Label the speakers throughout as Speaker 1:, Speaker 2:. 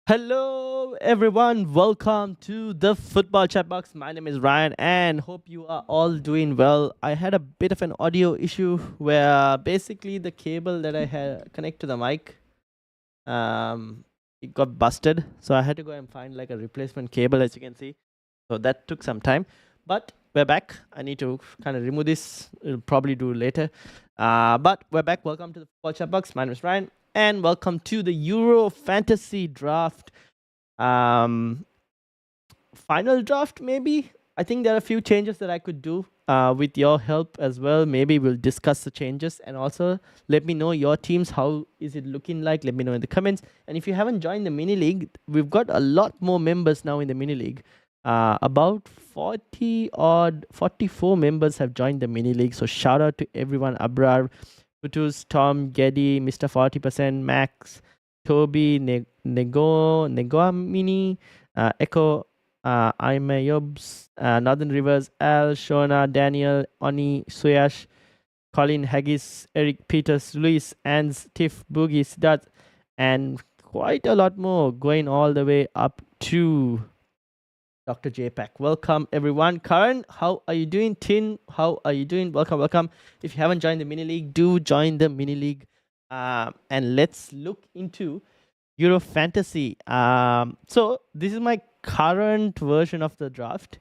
Speaker 1: Hello, everyone. Welcome to the Football Chatbox. My name is Ryan, and hope you are all doing well. I had a bit of an audio issue where basically the cable that I had connect to the mic, it got busted. So I had to go and find like a replacement cable, as you can see. So that took some time, but we're back. I need to kind of remove this. I'll probably do later. But we're back. Welcome to the Football Chatbox. My name is Ryan, and welcome to the Euro Fantasy Draft final draft. Maybe I think there are a few changes that I could do with your help as well. Maybe we'll discuss the changes, and also let me know your teams. How is it looking like? Let me know in the comments. And if you haven't joined the mini league, we've got a lot more members now in the mini league. About 44 members have joined the mini league. So shout out to everyone: Abrar, Putus, Tom, Geddy, Mr. 40%, Max, Toby, Negoa Mini, Echo, Imayobs, Northern Rivers, Al, Shona, Daniel, Oni, Suyash, Colin, Haggis, Eric, Peters, Luis, Ans, Tiff, Boogie, Siddharth, and quite a lot more going all the way up to Dr. JPAC. Welcome, everyone. Karan, how are you doing? Tin, how are you doing? Welcome, welcome. If you haven't joined the mini league, do join the mini league. And let's look into Euro Fantasy. So this is my current version of the draft.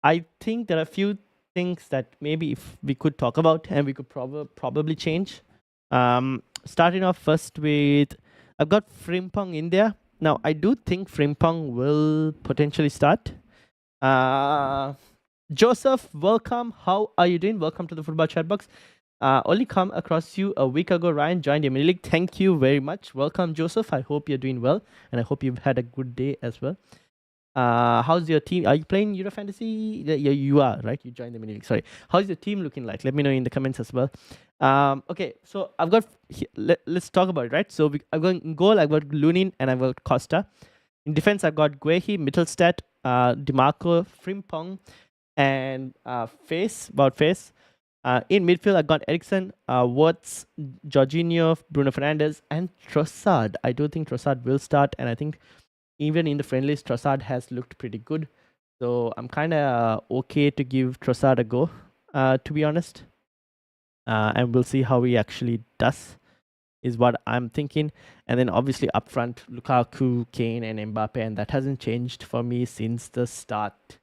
Speaker 1: I think there are a few things that maybe if we could talk about and we could probably change. Starting off first with, I've got Frimpong in there. Now, I do think Frimpong will potentially start. Joseph, welcome. How are you doing? Welcome to the Football Chatbox. Only come across you a week ago. Ryan joined the mini league. Thank you very much. Welcome, Joseph. I hope you're doing well, and I hope you've had a good day as well. How's your team? Are you playing Euro Fantasy? Yeah, you are, right? You joined the mini league. Sorry. How's your team looking like? Let me know in the comments as well. Okay, so I've got. Let's talk about it, right? So I've got in goal. I've got Lunin and I've got Costa. In defense, I've got Guehi, Mittelstadt, Demarco, Frimpong, and Face. In midfield, I got Ericsson, Wirtz, Jorginho, Bruno Fernandes, and Trossard. I do think Trossard will start, and I think even in the friendlies, Trossard has looked pretty good. So I'm kind of okay to give Trossard a go, to be honest. And we'll see how he actually does, is what I'm thinking. And then obviously up front, Lukaku, Kane, and Mbappe, and that hasn't changed for me since the start.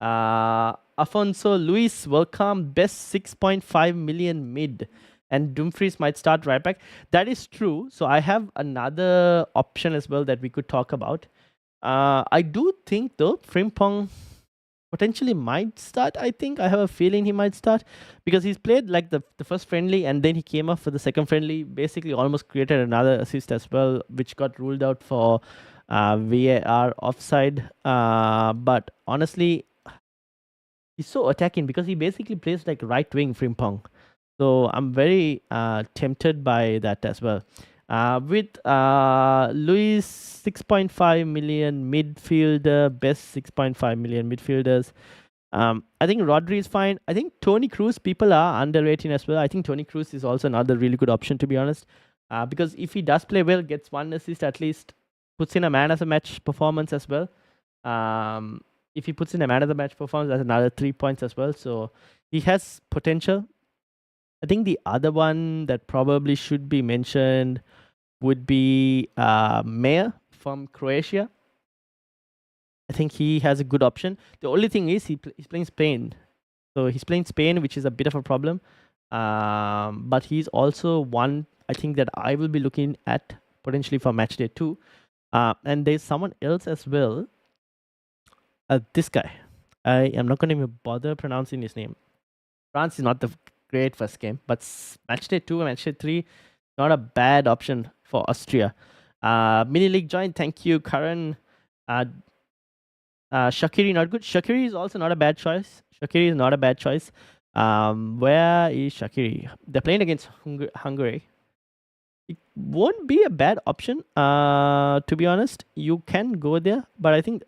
Speaker 1: Afonso Luis, welcome. Best 6.5 million mid. And Dumfries might start right back. That is true. So I have another option as well that we could talk about. I do think though, Frimpong potentially might start. I think I have a feeling he might start because he's played like the first friendly and then he came up for the second friendly, basically almost created another assist as well, which got ruled out for VAR offside. But honestly, he's so attacking because he basically plays like right wing Frimpong. So I'm very tempted by that as well. With Luis, 6.5 million midfielder, best 6.5 million midfielders. I think Rodri is fine. I think Tony Cruz, people are underrating as well. I think Tony Cruz is also another really good option, to be honest. Because if he does play well, gets one assist at least, puts in a man of the match performance as well. If he puts in a man of the match performance, that's another 3 points as well. So he has potential. I think the other one that probably should be mentioned would be Mayer from Croatia. I think he has a good option. The only thing is he's playing Spain. So he's playing Spain, which is a bit of a problem. But he's also one, I think, that I will be looking at potentially for match day 2. And there's someone else as well. This guy. I am not going to even bother pronouncing his name. France is not the great first game, but match day 2 and match day 3, not a bad option for Austria. Mini league join, thank you, Karan. Shaqiri not good. Shaqiri is also not a bad choice. Where is Shaqiri? They're playing against Hungary. It won't be a bad option, to be honest. You can go there, but I think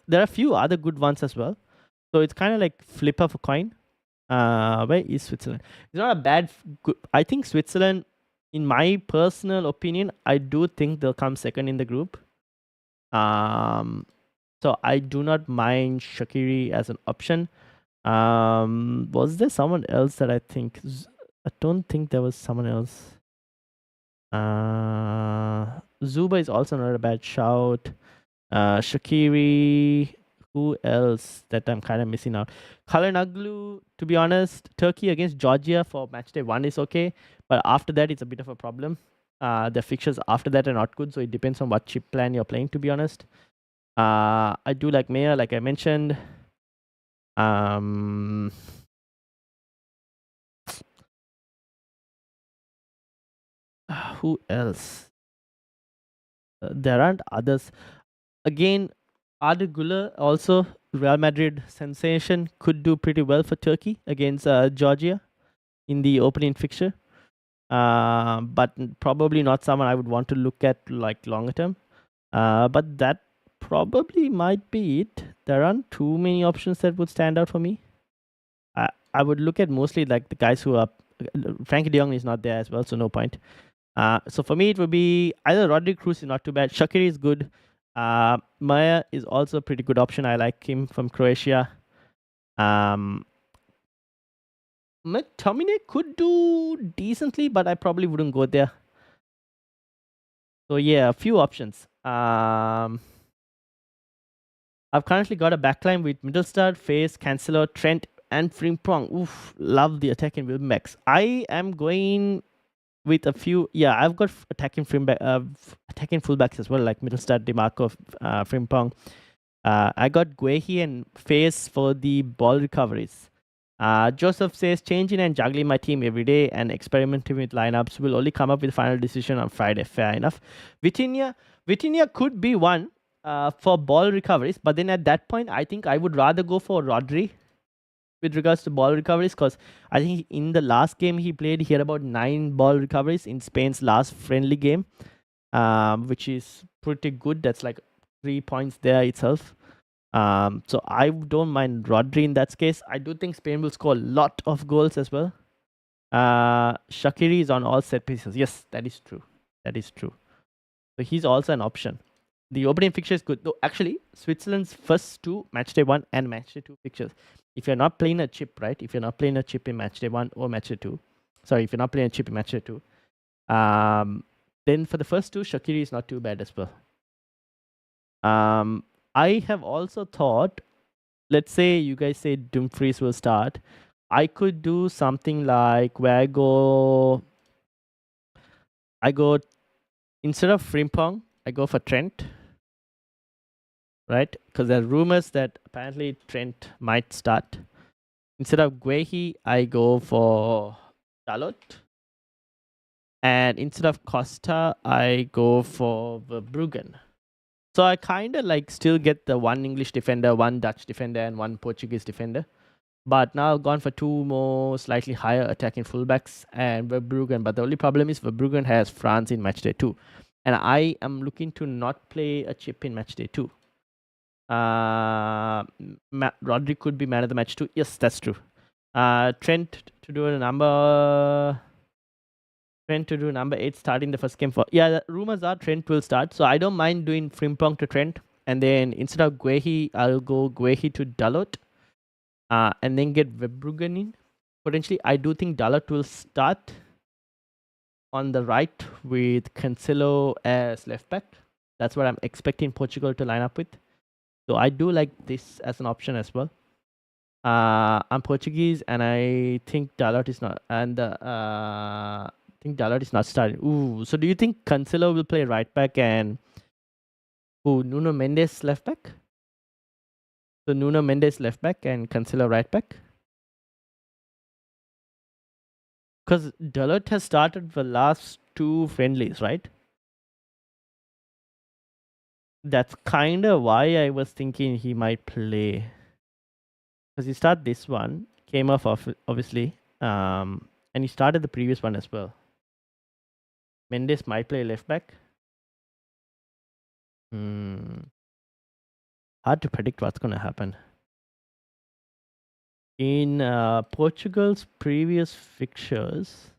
Speaker 1: there are a few other good ones as well. So it's kind of like flip of a coin. Where is Switzerland? It's not a bad. I think Switzerland, in my personal opinion, I do think they'll come second in the group. So I do not mind Shaqiri as an option. Was there someone else that I think? I don't think there was someone else. Zuba is also not a bad shout. Shaqiri. Who else that I'm kind of missing out? Kalanaglu, to be honest, Turkey against Georgia for match day 1 is okay, but after that it's a bit of a problem. The fixtures after that are not good, so it depends on what chip plan you're playing, to be honest. I do like Maya, like I mentioned. Um, who else? There aren't others. Again, Arda Güler, also Real Madrid sensation, could do pretty well for Turkey against Georgia in the opening fixture. But probably not someone I would want to look at like longer term. But that probably might be it. There aren't too many options that would stand out for me. I would look at mostly like the guys who are. Frankie De Jong is not there as well, so no point. So for me, it would be either Rodri Cruz is not too bad. Shaqiri is good. Maya is also a pretty good option. I like him from Croatia. McTominay could do decently, but I probably wouldn't go there. So yeah, a few options. I've currently got a backline with Middlestad, Face, Cancelo, Trent, and Frimpong. Oof, love the attacking Wilbex. I am going with a few. Yeah, I've got attacking fullbacks as well, like Middlestad, Demarco, Frimpong. I got Guehi and Face for the ball recoveries. Joseph says, changing and juggling my team every day and experimenting with lineups will only come up with a final decision on Friday. Fair enough. Vitinha could be one for ball recoveries, but then at that point, I think I would rather go for Rodri with regards to ball recoveries, because I think in the last game he played, he had about 9 ball recoveries in Spain's last friendly game, which is pretty good. That's like 3 points there itself. So I don't mind Rodri in that case. I do think Spain will score a lot of goals as well. Shaqiri is on all set pieces. Yes, that is true. That is true. So he's also an option. The opening fixture is good. Though actually, Switzerland's first 2 matchday 1 and matchday 2 fixtures. If you're not playing a chip, right? If you're not playing a chip in matchday 1 or matchday 2, sorry, if you're not playing a chip in matchday 2, then for the first 2, Shaqiri is not too bad as well. I have also thought, let's say you guys say Dumfries will start. I could do something like where I go instead of Frimpong, I go for Trent, right? Because there are rumors that apparently Trent might start. Instead of Guehi, I go for Dalot. And instead of Costa, I go for Verbruggen. So I kind of like still get the 1 English defender, 1 Dutch defender, and 1 Portuguese defender. But now I've gone for 2 more slightly higher attacking fullbacks and Verbruggen. But the only problem is Verbruggen has France in matchday 2. And I am looking to not play a chip in matchday 2. Rodri could be man of the match too. Yes, that's true. Trent to do number 8 starting the first game for. Yeah, the rumors are Trent will start. So I don't mind doing Frimpong to Trent. And then instead of Guehi, I'll go Guehi to Dalot. And then get Verbruggen in. Potentially, I do think Dalot will start on the right with Cancelo as left back. That's what I'm expecting Portugal to line up with. So I do like this as an option as well. I'm Portuguese, and I think Dalot is not. And I think Dalot is not starting. Ooh, so do you think Cancelo will play right back and Nuno Mendes left back? So Nuno Mendes left back and Cancelo right back. Because Dalot has started the last 2 friendlies, right? That's kind of why I was thinking he might play. Because he started this one, came off obviously, and he started the previous one as well. Mendes might play left back. Hard to predict what's going to happen. In Portugal's previous fixtures,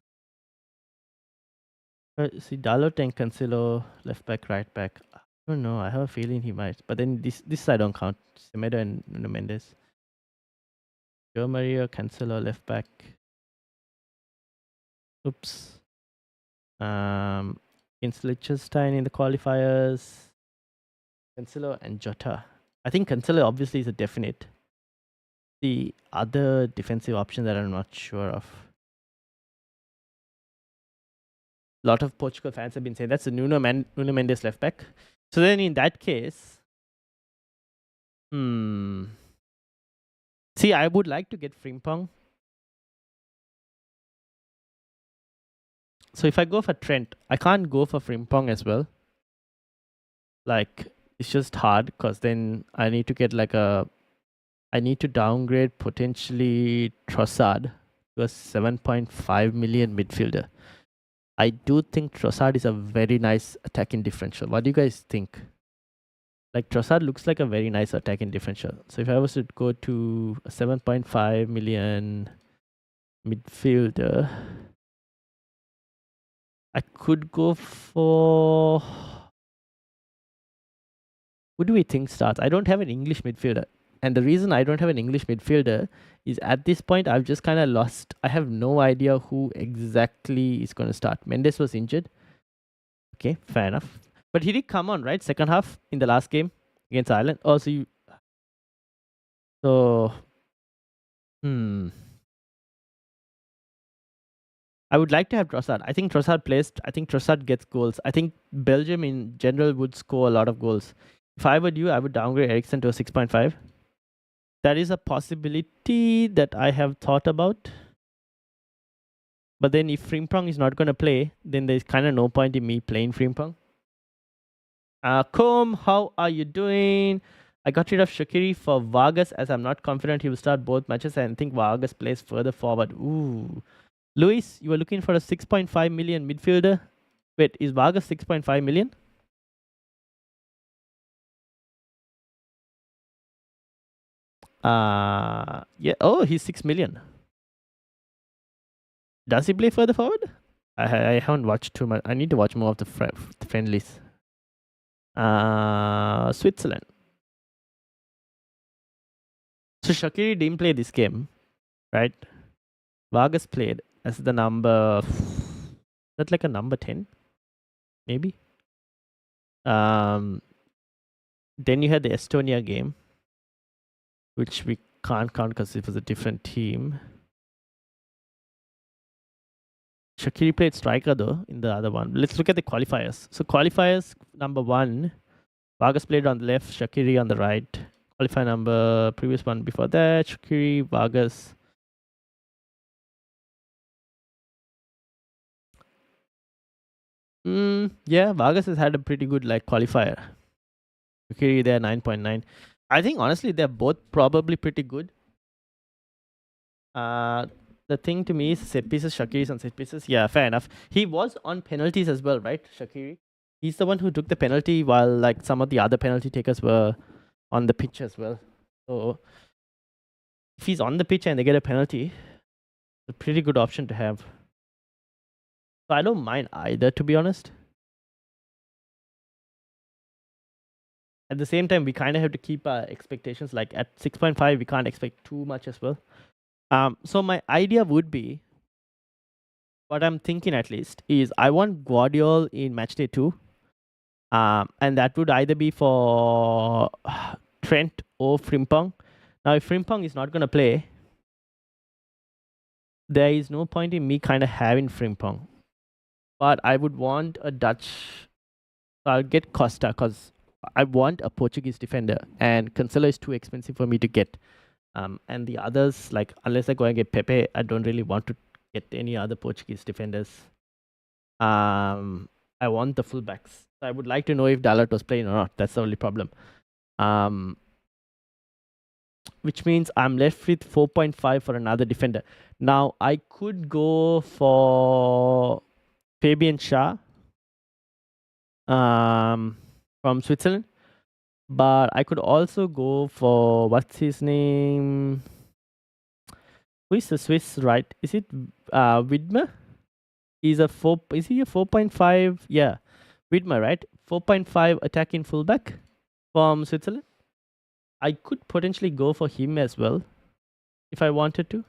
Speaker 1: see Dalot and Cancelo left back, right back. I don't know. I have a feeling he might. But then this I don't count. Semedo and Nuno Mendes. Joe Maria, Cancelo, left back. Oops. Against Liechtenstein in the qualifiers. Cancelo and Jota. I think Cancelo obviously is a definite. The other defensive option that I'm not sure of. A lot of Portugal fans have been saying that's the Nuno Mendes left back. So then in that case, see, I would like to get Frimpong. So if I go for Trent, I can't go for Frimpong as well. Like, it's just hard because then I need to get like I need to downgrade potentially Trossard to a 7.5 million midfielder. I do think Trossard is a very nice attacking differential. What do you guys think? Like, Trossard looks like a very nice attacking differential. So if I was to go to a 7.5 million midfielder, I could go for... Who do we think starts? I don't have an English midfielder. And the reason I don't have an English midfielder is at this point, I've just kind of lost. I have no idea who exactly is going to start. Mendes was injured. Okay, fair enough. But he did come on, right? Second half in the last game against Ireland. Oh, so you... So... I would like to have Trossard. I think Trossard plays. I think Trossard gets goals. I think Belgium in general would score a lot of goals. If I were you, I would downgrade Eriksen to a 6.5. That is a possibility that I have thought about. But then if Frimpong is not going to play, then there's kind of no point in me playing Frimpong. Combe, how are you doing? I got rid of Shaqiri for Vargas as I'm not confident he will start both matches and think Vargas plays further forward. Ooh. Luis, you were looking for a 6.5 million midfielder. Wait, is Vargas 6.5 million? Yeah. Oh, he's 6 million. Does he play further forward? I haven't watched too much. I need to watch more of the friendlies. Switzerland. So Shaqiri didn't play this game, right? Vargas played as the number. That's like a number 10, maybe. Then you had the Estonia game, which we can't count because it was a different team. Shaqiri played striker though in the other one. Let's look at the qualifiers. So qualifiers number 1, Vargas played on the left, Shaqiri on the right. Qualifier number previous one before that, Shaqiri, Vargas. Yeah, Vargas has had a pretty good like qualifier. Shaqiri there 9.9. I think honestly they're both probably pretty good. The thing to me is set pieces, Shaqiri's on set pieces. Yeah, fair enough. He was on penalties as well, right, Shaqiri? He's the one who took the penalty while like some of the other penalty takers were on the pitch as well. So if he's on the pitch and they get a penalty, it's a pretty good option to have. So I don't mind either, to be honest. At the same time, we kind of have to keep our expectations. Like at 6.5, we can't expect too much as well. So my idea would be, what I'm thinking at least, is I want Guardiola in matchday 2. And that would either be for Trent or Frimpong. Now, if Frimpong is not going to play, there is no point in me kind of having Frimpong. But I would want a Dutch. So I'll get Costa because I want a Portuguese defender. And Cancelo is too expensive for me to get. And the others, like, unless I go and get Pepe, I don't really want to get any other Portuguese defenders. I want the fullbacks. So I would like to know if Dalot was playing or not. That's the only problem. Which means I'm left with 4.5 for another defender. Now, I could go for Fabian Schär from Switzerland. But I could also go for, what's his name? Who is the Swiss, right? Is it Widmer? Is he a 4.5? Yeah. Widmer, right? 4.5 attacking fullback from Switzerland. I could potentially go for him as well if I wanted to.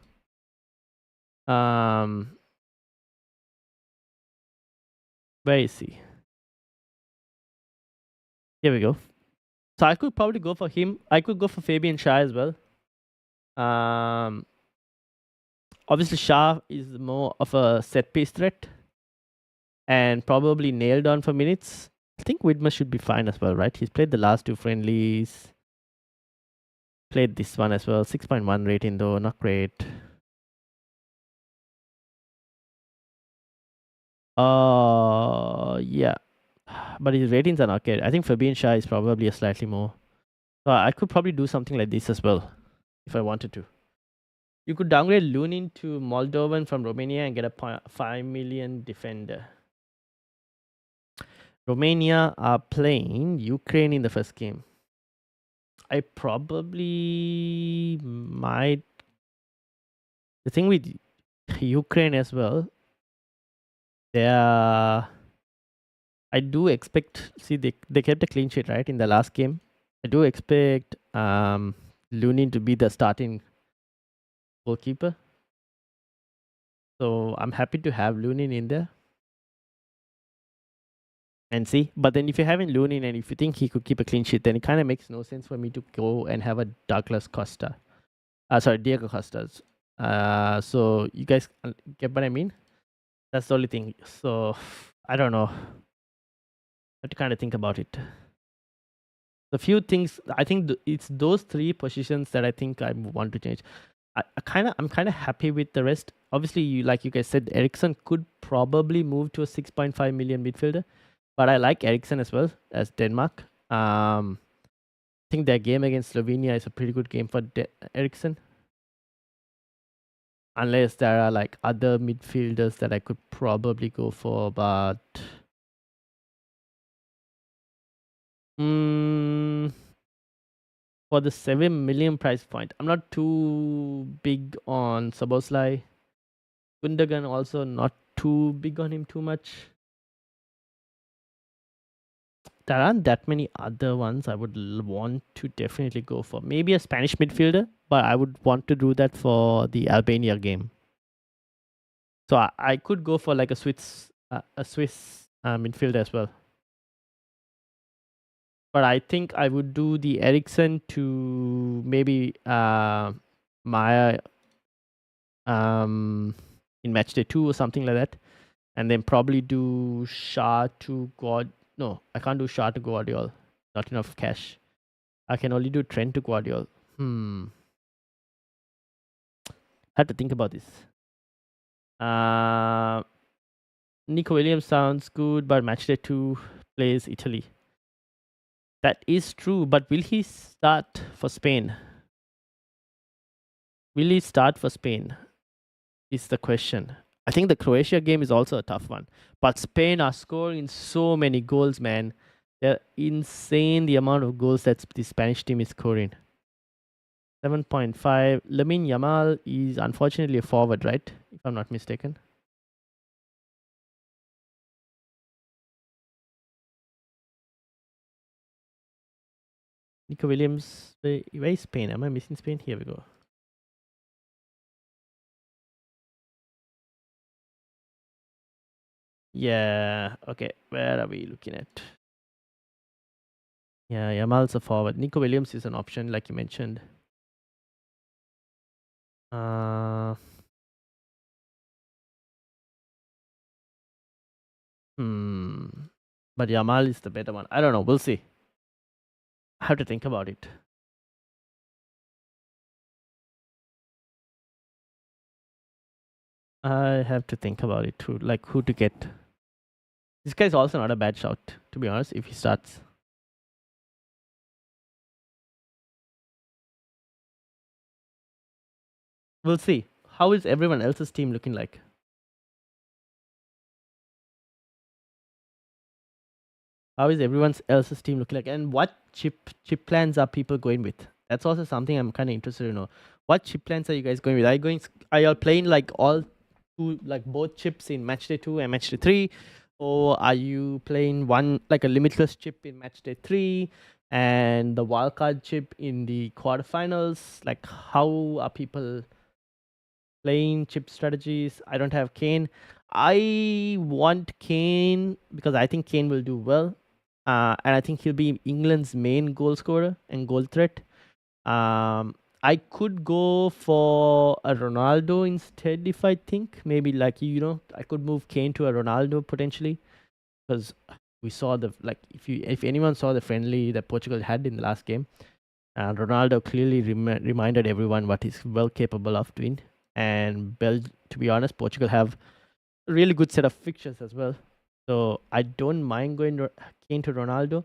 Speaker 1: Where is he? Here we go. So I could probably go for him. I could go for Fabian Shah as well. Obviously Shah is more of a set piece threat and probably nailed on for minutes. I think Widmer should be fine as well, right? He's played the last two friendlies. Played this one as well. 6.1 rating though, not great. Yeah. But his ratings are not good. I think Fabian Shah is probably a slightly more. So I could probably do something like this as well if I wanted to. You could downgrade Lunin to Moldovan from Romania and get a 5 million defender. Romania are playing Ukraine in the first game. I probably might. The thing with Ukraine as well, I do expect. See, they kept a clean sheet, right, in the last game. I do expect Lunin to be the starting goalkeeper. So I'm happy to have Lunin in there. And see, but then if you haven't Lunin and if you think he could keep a clean sheet, then it kind of makes no sense for me to go and have a Douglas Costa. Sorry, Diego Costas. So you guys get what I mean? That's the only thing. So I don't know. I have to kind of think about it. A few things. I think it's those three positions that I think I want to change. I'm kind of happy with the rest. Obviously, like you guys said, Ericsson could probably move to a 6.5 million midfielder, but I like Ericsson as well as Denmark. I think their game against Slovenia is a pretty good game for Ericsson. Unless there are like other midfielders that I could probably go for, but for the 7 million price point, I'm not too big on Szoboszlai. Gundogan also not too big on him too much. There aren't that many other ones I would want to definitely go for. Maybe a Spanish midfielder, but I would want to do that for the Albania game. So I could go for like a Swiss midfielder as well. But I think I would do the Ericsson to maybe Maya in match day 2 or something like that. And then probably do Shah to No, I can't do Shah to Guardiola. Not enough cash. I can only do Trent to Guardiola. Had to think about this. Nico Williams sounds good, but match day 2 plays Italy. That is true, but will he start for Spain? Will he start for Spain? Is the question. I think the Croatia game is also a tough one. But Spain are scoring so many goals, man. They're insane the amount of goals that the Spanish team is scoring. 7.5. Lamine Yamal is unfortunately a forward, right? If I'm not mistaken. Nico Williams. Where is Spain? Am I missing Spain? Here we go. Yeah. Okay. Where are we looking at? Yeah, Yamal's a forward. Nico Williams is an option, like you mentioned. But Yamal is the better one. I don't know. We'll see. I have to think about it. I have to think about it too, like who to get. This guy's also not a bad shot, to be honest, if he starts. We'll see. How is everyone else's team looking like? How is everyone else's team looking like? And what chip plans are people going with? That's also something I'm kind of interested to know. What chip plans are you guys going with? Are you all playing like all two, like both chips in match day 2 and match day 3? Or are you playing one like a limitless chip in match day 3 and the wildcard chip in the quarterfinals? Like, how are people playing chip strategies? I don't have Kane. I want Kane because I think Kane will do well. And I think he'll be England's main goal scorer and goal threat. I could go for a Ronaldo instead if I think. Maybe like, I could move Kane to a Ronaldo potentially because we saw if anyone saw the friendly that Portugal had in the last game, Ronaldo clearly reminded everyone what he's well capable of doing. And to be honest, Portugal have a really good set of fixtures as well. So I don't mind going Kane to Ronaldo,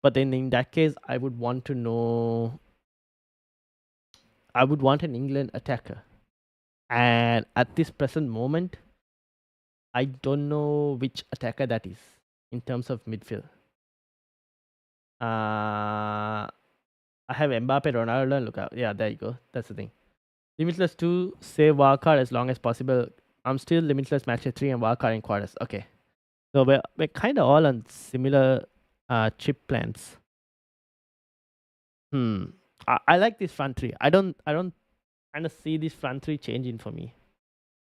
Speaker 1: but then in that case, I would want to know. I would want an England attacker, and at this present moment, I don't know which attacker that is in terms of midfield. I have Mbappe, Ronaldo, and Luka. Yeah, there you go. That's the thing. Limitless 2, save wildcard as long as possible. I'm still limitless match at 3 and wildcard in quarters. Okay. So we're kind of all on similar chip plans. I like this front three. I don't kind of see this front three changing for me.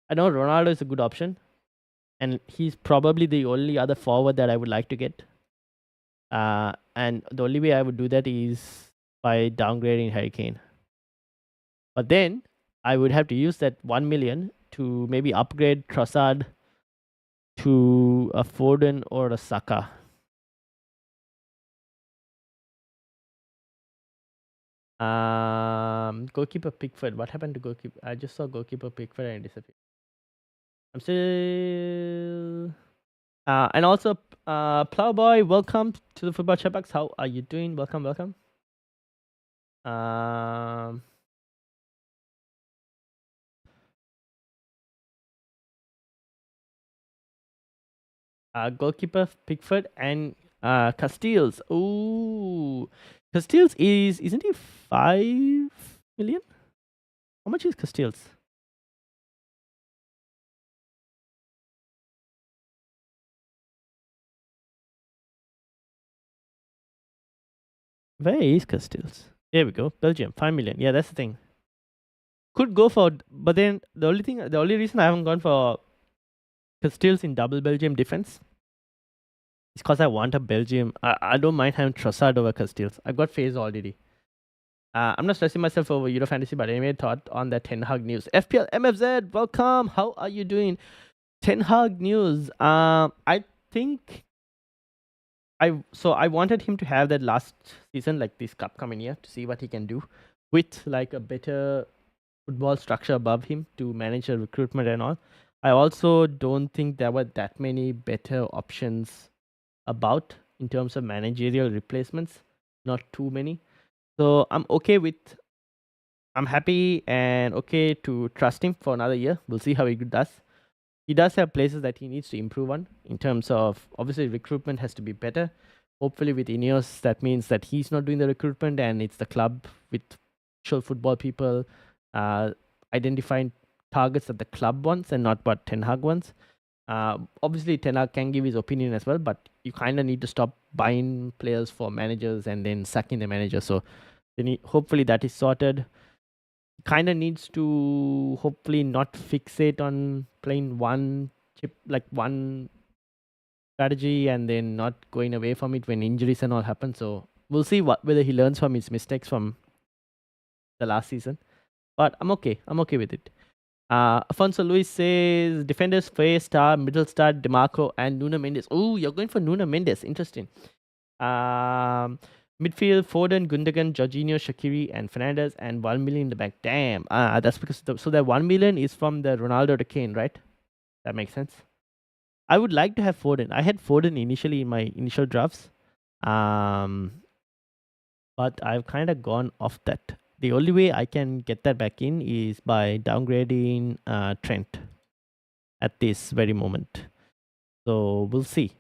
Speaker 1: I know Ronaldo is a good option, and he's probably the only other forward that I would like to get. And the only way I would do that is by downgrading Harry Kane. But then I would have to use that 1 million to maybe upgrade Trossard to a Foden or a Saka. Goalkeeper Pickford. What happened to goalkeeper? I just saw goalkeeper Pickford and it disappeared. I'm still. And also, Plowboy, welcome to the Football Chatbox. How are you doing? Welcome, welcome. Goalkeeper Pickford and Castiles. Ooh, Castiles isn't he 5 million? How much is Castiles? Where is Castiles? There we go. Belgium, 5 million. Yeah, that's the thing. Could go for, but then the only reason I haven't gone for Castiles in double Belgium defense is because I want a Belgium. I don't mind having Trossard over Castiles. I've got phase already. I'm not stressing myself over Euro Fantasy, but anyway, thought on the Ten Hag news. FPL MFZ, welcome. How are you doing? Ten Hag news. I think I wanted him to have that last season, like this cup coming year, to see what he can do with like a better football structure above him to manage the recruitment and all. I also don't think there were that many better options about in terms of managerial replacements. Not too many. So I'm happy and okay to trust him for another year. We'll see how he does. He does have places that he needs to improve on in terms of obviously recruitment has to be better. Hopefully with Ineos, that means that he's not doing the recruitment and it's the club with actual football people uh, identifying targets that the club wants and not what Ten Hag wants. Obviously, Ten Hag can give his opinion as well, but you kind of need to stop buying players for managers and then sacking the manager. So then hopefully that is sorted. Kind of needs to hopefully not fixate on playing one chip, like one strategy, and then not going away from it when injuries and all happen. So we'll see whether he learns from his mistakes from the last season. But I'm okay. I'm okay with it. Afonso Luis says defenders Faye Star, middle star Demarco, and Nuno Mendes. Oh, you're going for Nuno Mendes. Interesting. Midfield Foden, Gundogan, Jorginho, Shaqiri, and Fernandez, and 1 million in the bank. Damn. That's because so that 1 million is from the Ronaldo to Kane, right? That makes sense. I would like to have Foden. I had Foden initially in my initial drafts, but I've kind of gone off that. The only way I can get that back in is by downgrading Trent at this very moment. So we'll see.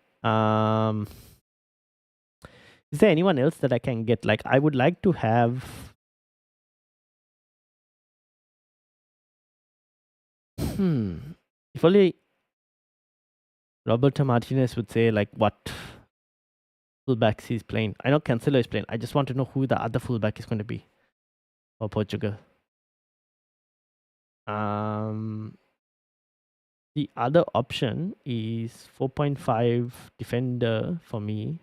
Speaker 1: Is there anyone else that I can get? Like, I would like to have. If only Roberto Martinez would say like what fullbacks he's playing. I know Cancelo is playing. I just want to know who the other fullback is going to be for Portugal. The other option is 4.5 defender for me.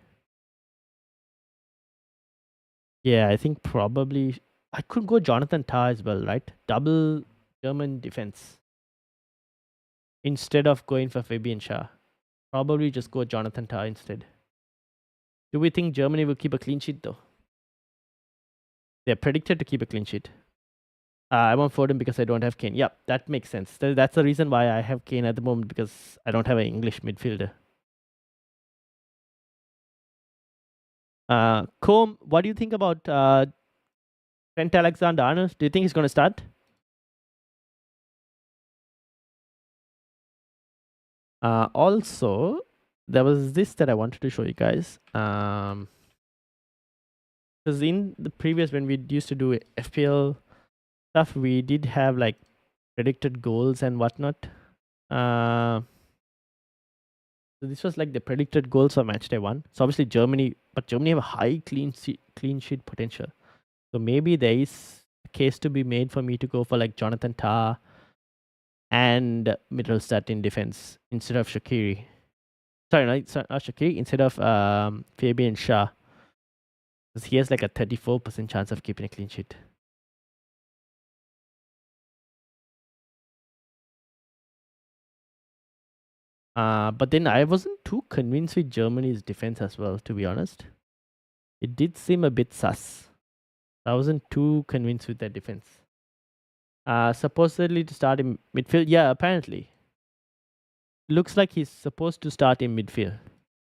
Speaker 1: Yeah, I think probably I could go Jonathan Tah as well, right? Double German defense instead of going for Fabian Schär. Probably just go Jonathan Tah instead. Do we think Germany will keep a clean sheet though? They're predicted to keep a clean sheet. I won't Foden because I don't have Kane. Yep, that makes sense. That's the reason why I have Kane at the moment, because I don't have an English midfielder. Combe, what do you think about Trent Alexander-Arnold? Do you think he's going to start? Also, there was this that I wanted to show you guys. Because in the previous, when we used to do FPL stuff, we did have like predicted goals and whatnot. So this was like the predicted goals for match day 1. So obviously Germany have a high clean sheet potential. So maybe there is a case to be made for me to go for like Jonathan Tah and Mittelstadt in defense instead of Shaqiri. Sorry, not Shaqiri, instead of Fabian Schär. Because he has like a 34% chance of keeping a clean sheet. But then I wasn't too convinced with Germany's defense as well, to be honest. It did seem a bit sus. I wasn't too convinced with their defense. Supposedly to start in midfield. Yeah, apparently. Looks like he's supposed to start in midfield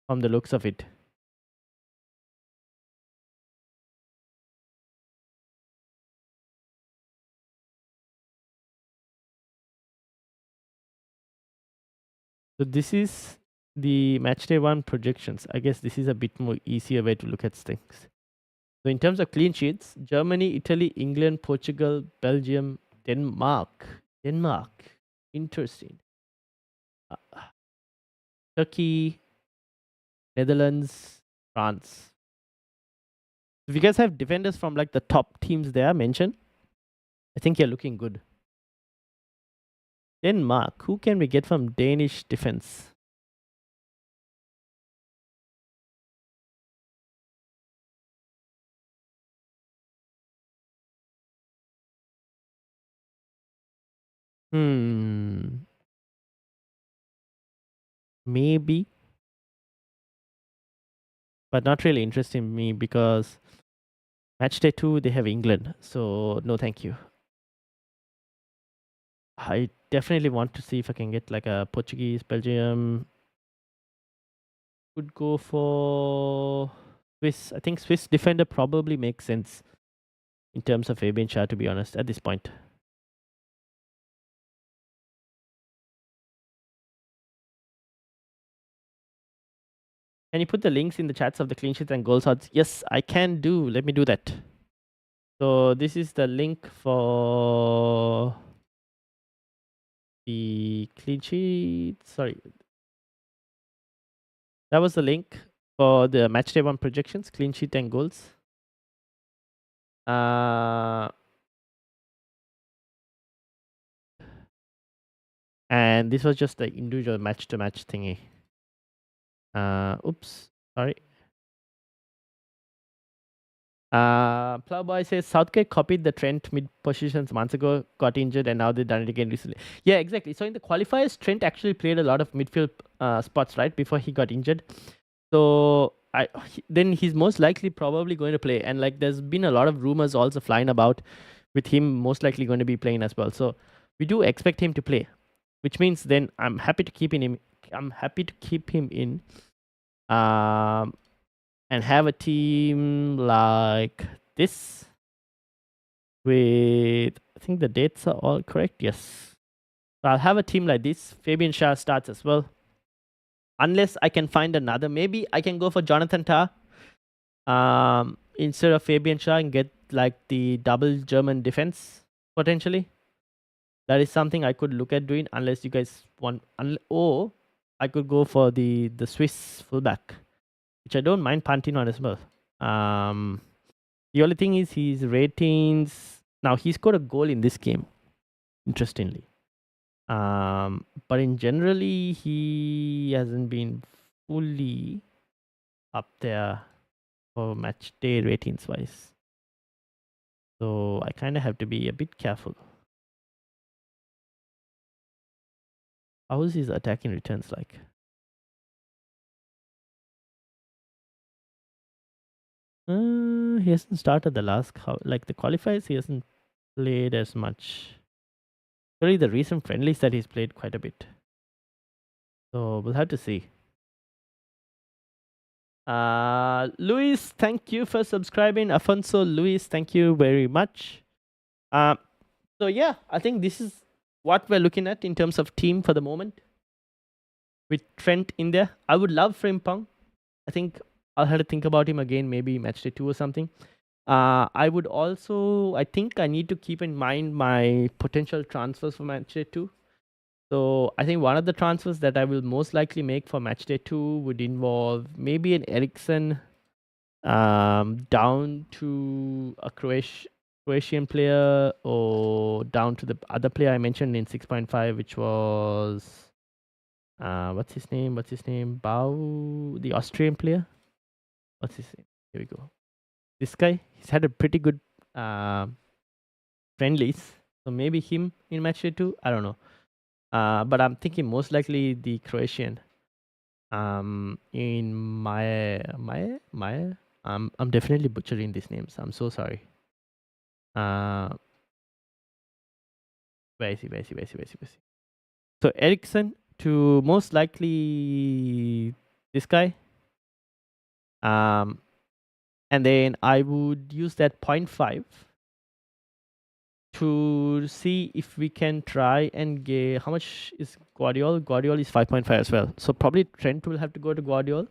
Speaker 1: from the looks of it. So this is the matchday 1 projections. I guess this is a bit more easier way to look at things. So in terms of clean sheets, Germany, Italy, England, Portugal, Belgium, Denmark. Interesting. Turkey, Netherlands, France. If you guys have defenders from like the top teams there mentioned, I think you're looking good. Denmark. Who can we get from Danish defense? Maybe. But not really interesting me because match day 2 they have England. So no thank you. I definitely want to see if I can get like a Portuguese, Belgium. Could go for Swiss. I think Swiss defender probably makes sense in terms of Fabian Schär, to be honest, at this point. Can you put the links in the chats of the clean sheets and goal odds? Yes, I can do. Let me do that. So this is the link for the clean sheet. Sorry. That was the link for the matchday 1 projections, clean sheet and goals. And this was just the individual match to match thingy. Oops, sorry. Plowboy says Southgate copied the Trent mid positions months ago, got injured, and now they've done it again recently. Yeah, exactly. So in the qualifiers, Trent actually played a lot of midfield spots, right, before he got injured. So then he's most likely probably going to play. And like there's been a lot of rumors also flying about with him most likely going to be playing as well. So we do expect him to play, which means then I'm happy to keep him in. And have a team like this with, I think the dates are all correct. Yes. So I'll have a team like this. Fabian Schär starts as well. Unless I can find another. Maybe I can go for Jonathan Tah instead of Fabian Schär and get like the double German defense potentially. That is something I could look at doing, unless you guys want. Or I could go for the Swiss fullback, which I don't mind punting on as well. Um, the only thing is his ratings. Now he scored a goal in this game, interestingly. But in generally he hasn't been fully up there for match day ratings wise. So I kind of have to be a bit careful. How is his attacking returns like? He hasn't started the last like the qualifiers. He hasn't played as much. Really, the recent friendlies that he's played quite a bit. So we'll have to see. Luis, thank you for subscribing. Afonso, Luis, thank you very much. So yeah, I think this is what we're looking at in terms of team for the moment. With Trent in there, I would love Frimpong. I think I'll have to think about him again, maybe match day 2 or something. I would also, I think I need to keep in mind my potential transfers for match day 2. So I think one of the transfers that I will most likely make for match day 2 would involve maybe an Ericsson down to a Croatian player, or down to the other player I mentioned in 6.5, which was what's his name? Bau, the Austrian player. What's his name? Here we go. This guy. He's had a pretty good friendlies. So maybe him in match day 2. I don't know. But I'm thinking most likely the Croatian. In my I'm definitely butchering these names. I'm so sorry. Where is he? So Ericsson to most likely this guy. And then I would use that 0.5 to see if we can try and get how much is Guardiola. Guardiola is 5.5 as well. So probably Trent will have to go to Guardiola.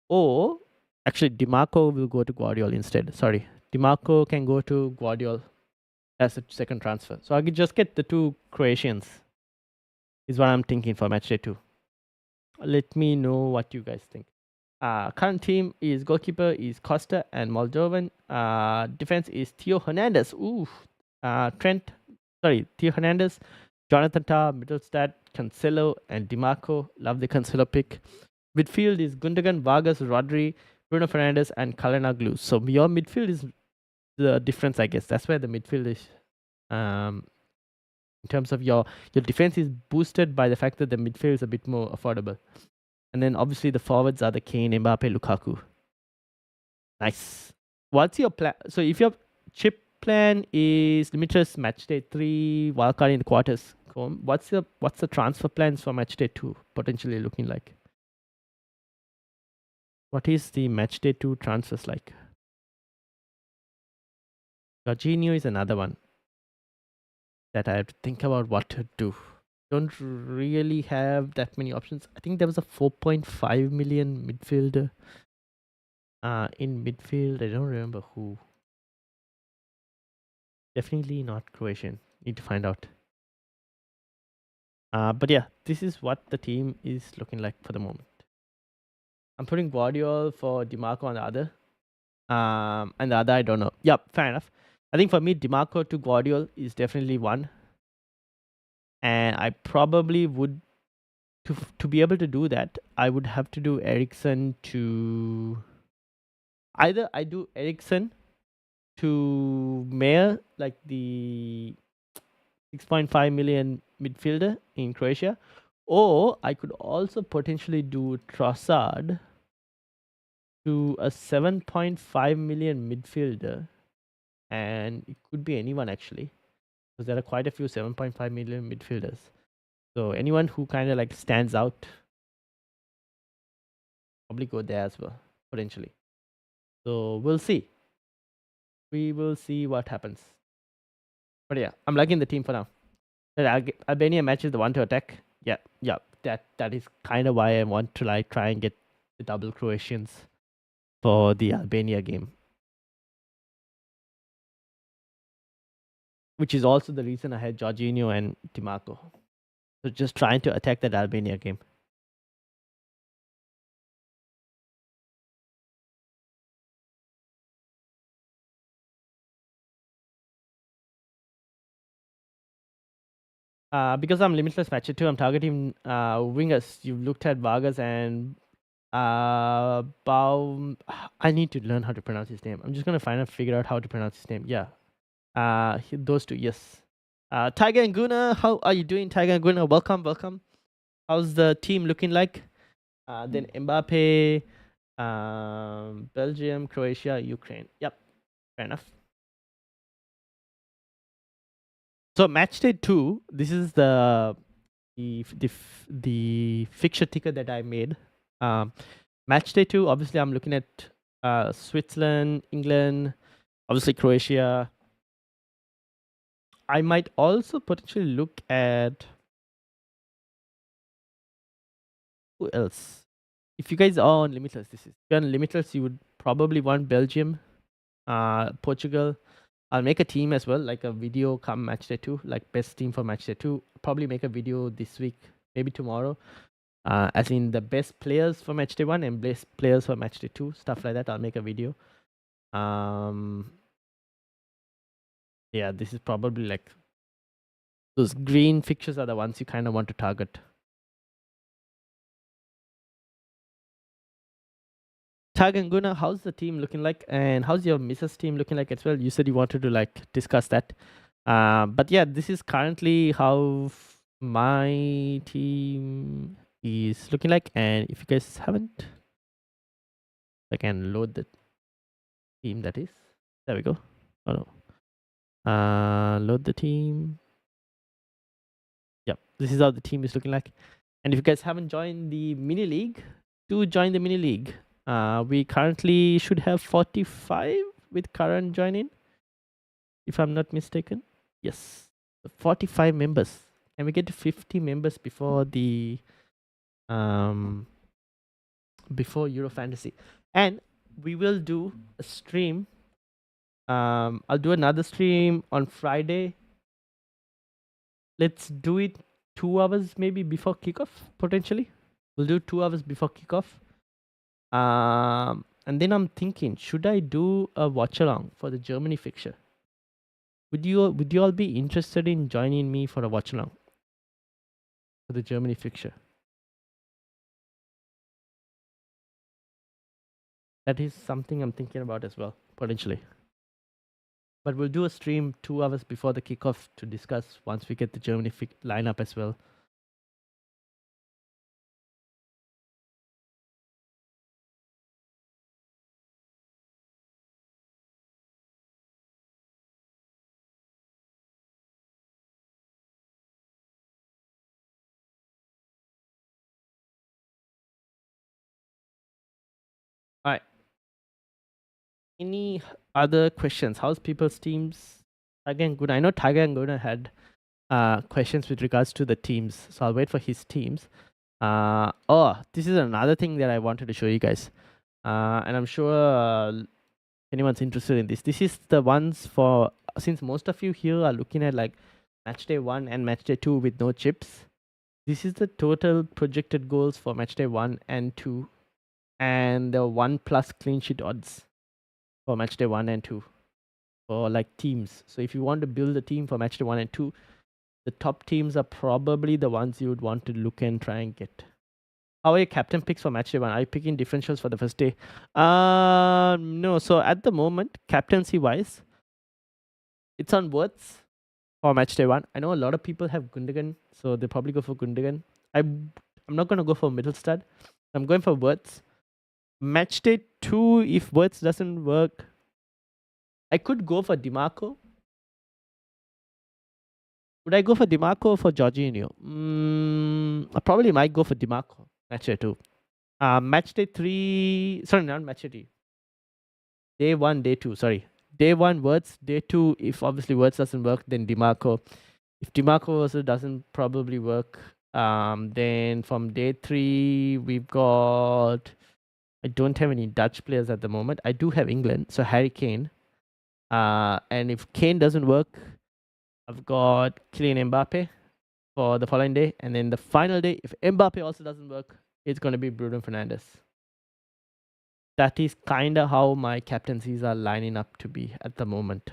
Speaker 1: Or actually DiMarco will go to Guardiola instead. Sorry. DiMarco can go to Guardiola as a second transfer. So I could just get the two Croatians. Is what I'm thinking for match day 2. Let me know what you guys think. Current team is goalkeeper is Costa and Moldovan. Defense is Theo Hernandez. Ooh. Theo Hernandez, Jonathan Tah, Mittelstadt, Cancelo, and DiMarco. Love the Cancelo pick. Midfield is Gundogan, Vargas, Rodri, Bruno Fernandes, and Kalanoglu. So your midfield is the difference, I guess. That's where the midfield is. In terms of your defense is boosted by the fact that the midfield is a bit more affordable. And then obviously the forwards are the Kane, Mbappe, Lukaku. Nice. What's your plan? So if your chip plan is limitless match day 3, wildcard in the quarters, what's the transfer plans for match day 2 potentially looking like? What is the match day 2 transfers like? Jorginho is another one that I have to think about what to do. Don't really have that many options. I think there was a 4.5 million midfielder. In midfield, I don't remember who. Definitely not Croatian. Need to find out. But yeah, this is what the team is looking like for the moment. I'm putting Guardiola for DiMarco on the other. And the other, I don't know. Yep, fair enough. I think for me, DiMarco to Guardiola is definitely one. And I probably would, to be able to do that, I would have to do Ericsson to... Either I do Ericsson to Mayer, like the 6.5 million midfielder in Croatia, or I could also potentially do Trossard to a 7.5 million midfielder, and it could be anyone actually, because there are quite a few 7.5 million midfielders. So anyone who kind of like stands out, probably go there as well, potentially. So we'll see. We will see what happens. But yeah, I'm liking the team for now. Albania matches the one to attack. Yeah. That is kind of why I want to like try and get the double Croatians for the Albania game. Which is also the reason I had Jorginho and DiMarco. So just trying to attack that Albania game. Because I'm limitless match 2, I'm targeting wingers. You've looked at Vargas and Baum. I need to learn how to pronounce his name. I'm just gonna figure out how to pronounce his name. Yeah. Those two, yes. Tiger and Guna, how are you doing, Tiger and Guna? Welcome, welcome. How's the team looking like? Then Mbappe, Belgium, Croatia, Ukraine. Yep, fair enough. So match day 2, this is the fixture ticker that I made. Match day 2, obviously I'm looking at Switzerland, England, obviously Croatia. I might also potentially look at who else. If you guys are on Limitless, if you're on Limitless, you would probably want Belgium, Portugal. I'll make a team as well, like a video come match day 2, like best team for match day 2. Probably make a video this week, maybe tomorrow. As in the best players for match day 1 and best players for match day 2, stuff like that. I'll make a video. Yeah, this is probably like those green fixtures are the ones you kind of want to target. Tag and Guna, how's the team looking like, and how's your Mrs. team looking like as well? You said you wanted to like discuss that, but yeah, this is currently how my team is looking like. And if you guys haven't, I can load the team. That is, there we go. Oh no, load the team. Yep, this is how the team is looking like. And if you guys haven't joined the mini league, do join the mini league. We currently should have 45 with Karan joining, if I'm not mistaken. Yes, 45 members. Can we get to 50 members before the before Euro Fantasy? And we will do a stream. I'll do another stream on Friday. Let's do it 2 hours maybe before kickoff, potentially. We'll do 2 hours before kickoff. And then I'm thinking, should I do a watch along for the Germany fixture? Would you all be interested in joining me for a watch along for the Germany fixture? That is something I'm thinking about as well, potentially. But we'll do a stream 2 hours before the kickoff to discuss once we get the Germany lineup as well. All right. Any other questions? How's people's teams? Again, good. I know Tiger and Guna had questions with regards to the teams, so I'll wait for his teams. Oh, this is another thing that I wanted to show you guys, and I'm sure anyone's interested in this. This is the ones for, since most of you here are looking at like match day 1 and match day 2 with no chips. This is the total projected goals for match day 1 and 2, and the 1+ clean sheet odds for match day 1 and 2 for like teams. So if you want to build a team for match day 1 and 2, the top teams are probably the ones you would want to look and try and get. How are your captain picks for match day 1? Are you picking differentials for the first day? No. So at the moment, captaincy wise, it's on words for match day 1. I know a lot of people have Gundogan, so they probably go for Gundogan. I'm not gonna go for middle stud. I'm going for words. Match day 2, if words doesn't work, I could go for DiMarco. Would I go for DiMarco or for Jorginho? I probably might go for DiMarco. Match day 2. Match day 3. Sorry, not match day 3. Day 1, day 2. Sorry. Day 1, words. Day 2, if obviously words doesn't work, then DiMarco. If DiMarco also doesn't probably work, then from day 3, we've got. I don't have any Dutch players at the moment. I do have England, so Harry Kane. And if Kane doesn't work, I've got Kylian Mbappe for the following day. And then the final day, if Mbappe also doesn't work, it's going to be Bruno Fernandes. That is kind of how my captaincies are lining up to be at the moment.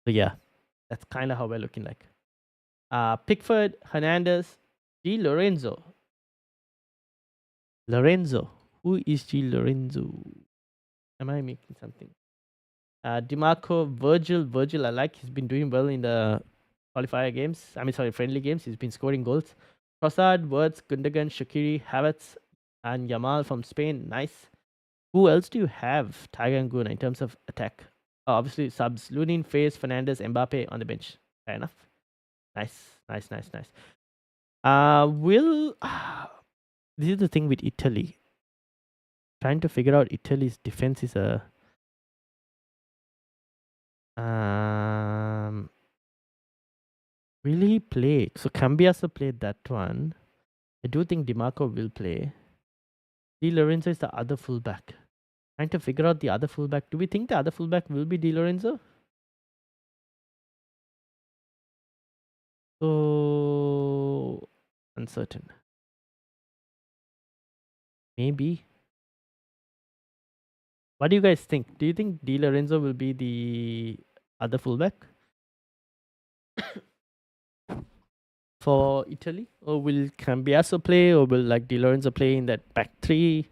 Speaker 1: So yeah, that's kind of how we're looking like. Pickford, Hernandez, Di Lorenzo. Lorenzo. Who is Di Lorenzo? Am I making something? DiMarco, Virgil, I like. He's been doing well in the qualifier games. Friendly games. He's been scoring goals. Trossard, Wirtz, Gundogan, Shaqiri, Havertz, and Yamal from Spain. Nice. Who else do you have, Tiger and Guna, in terms of attack? Obviously, subs. Lunin, Faze, Fernandes, Mbappe on the bench. Fair enough. Nice. Will... this is the thing with Italy. Trying to figure out Italy's defense is a... will he play? So Cambiaso played that one. I do think DiMarco will play. Di Lorenzo is the other fullback. Trying to figure out the other fullback. Do we think the other fullback will be Di Lorenzo? So uncertain. Maybe. What do you guys think? Do you think Di Lorenzo will be the other fullback for Italy? Or will Cambiaso play? Or will like Di Lorenzo play in that back three?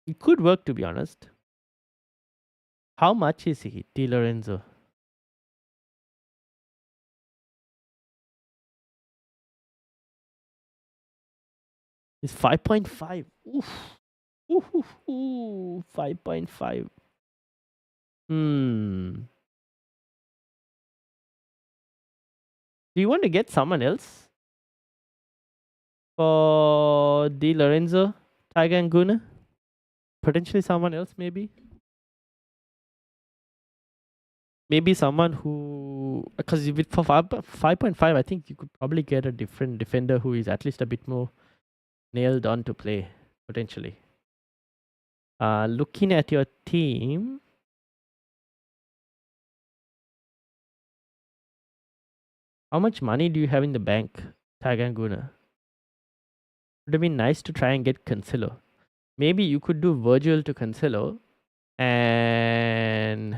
Speaker 1: It could work, to be honest. How much is he, Di Lorenzo? It's 5.5. Oof. 5.5. Do you want to get someone else for Di Lorenzo, Tiger and Guna? Potentially someone else, maybe? Maybe someone who... Because for 5.5, I think you could probably get a different defender who is at least a bit more nailed on to play, potentially. Looking at your team... How much money do you have in the bank, Tiger and Guna? Would have been nice to try and get Cancelo. Maybe you could do Virgil to Cancelo and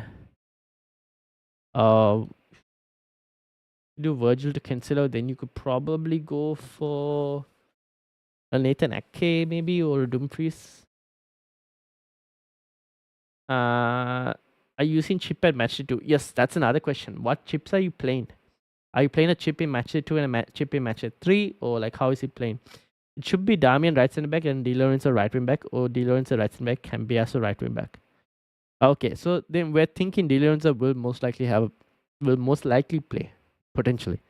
Speaker 1: do Virgil to Cancelo. Then you could probably go for a Nathan Ake maybe or Dumfries. Are you using chip at match 2? Yes, that's another question. What chips are you playing? Are you playing a chip in match 2 and a chip in match 3, or like how is it playing? It should be Damian right center back and Di Lorenzo right wing back, or Di Lorenzo right center back, Cambiaso right wing back. Okay, so then we're thinking Di Lorenzo will most likely play, potentially.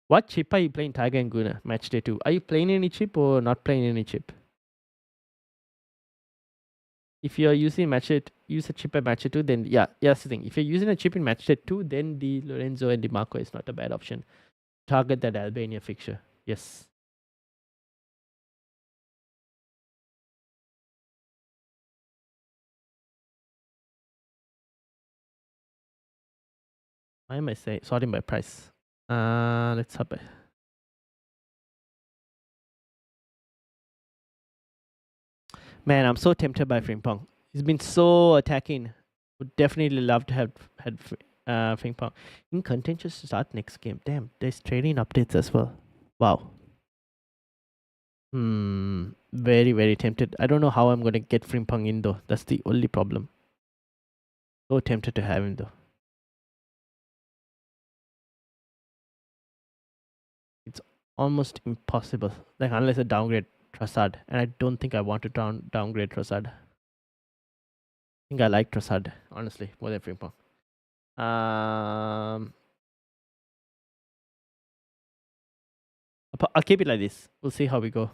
Speaker 1: What chip are you playing, Tiger and Guna, match day 2? Are you playing any chip or not playing any chip? If you're using use a chip at match day 2, then yeah, that's the thing. If you're using a chip in match day 2, then Di Lorenzo and DiMarco is not a bad option. Target that Albania fixture. Yes. Why am I sorting by price? Let's have it. Man, I'm so tempted by Frimpong. He's been so attacking. Would definitely love to have had Frimpong. In contentious to start next game. Damn, there's training updates as well. Wow. Very, very tempted. I don't know how I'm gonna get Frimpong in though. That's the only problem. So tempted to have him though. It's almost impossible. Like unless I downgrade Trossard. And I don't think I want to downgrade Trossard. I think I like Trossard, honestly, more than Frimpong. I'll keep it like this. We'll see how we go.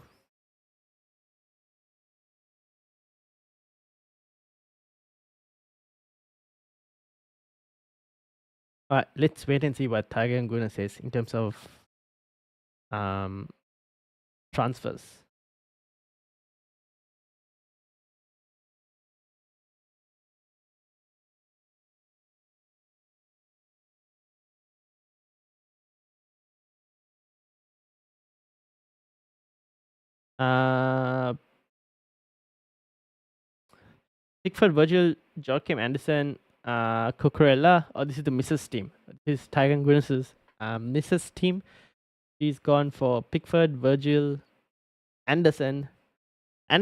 Speaker 1: Alright, let's wait and see what Tiger and Guna says in terms of transfers. Pickford, Virgil, Joachim Anderson, Cucurella. Oh, this is the Mrs. team. This is Tiger Guinness's Mrs. team. She's gone for Pickford, Virgil, Anderson. I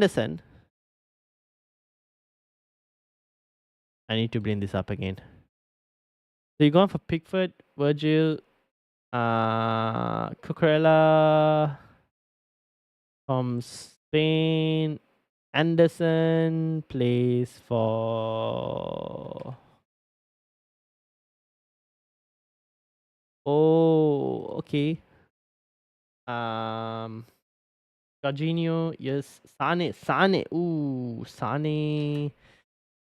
Speaker 1: need to bring this up again. So you're going for Pickford, Virgil, Cucurella from Spain. Anderson plays for. Oh, okay. Jorginho, yes. Sane. Ooh, Sane.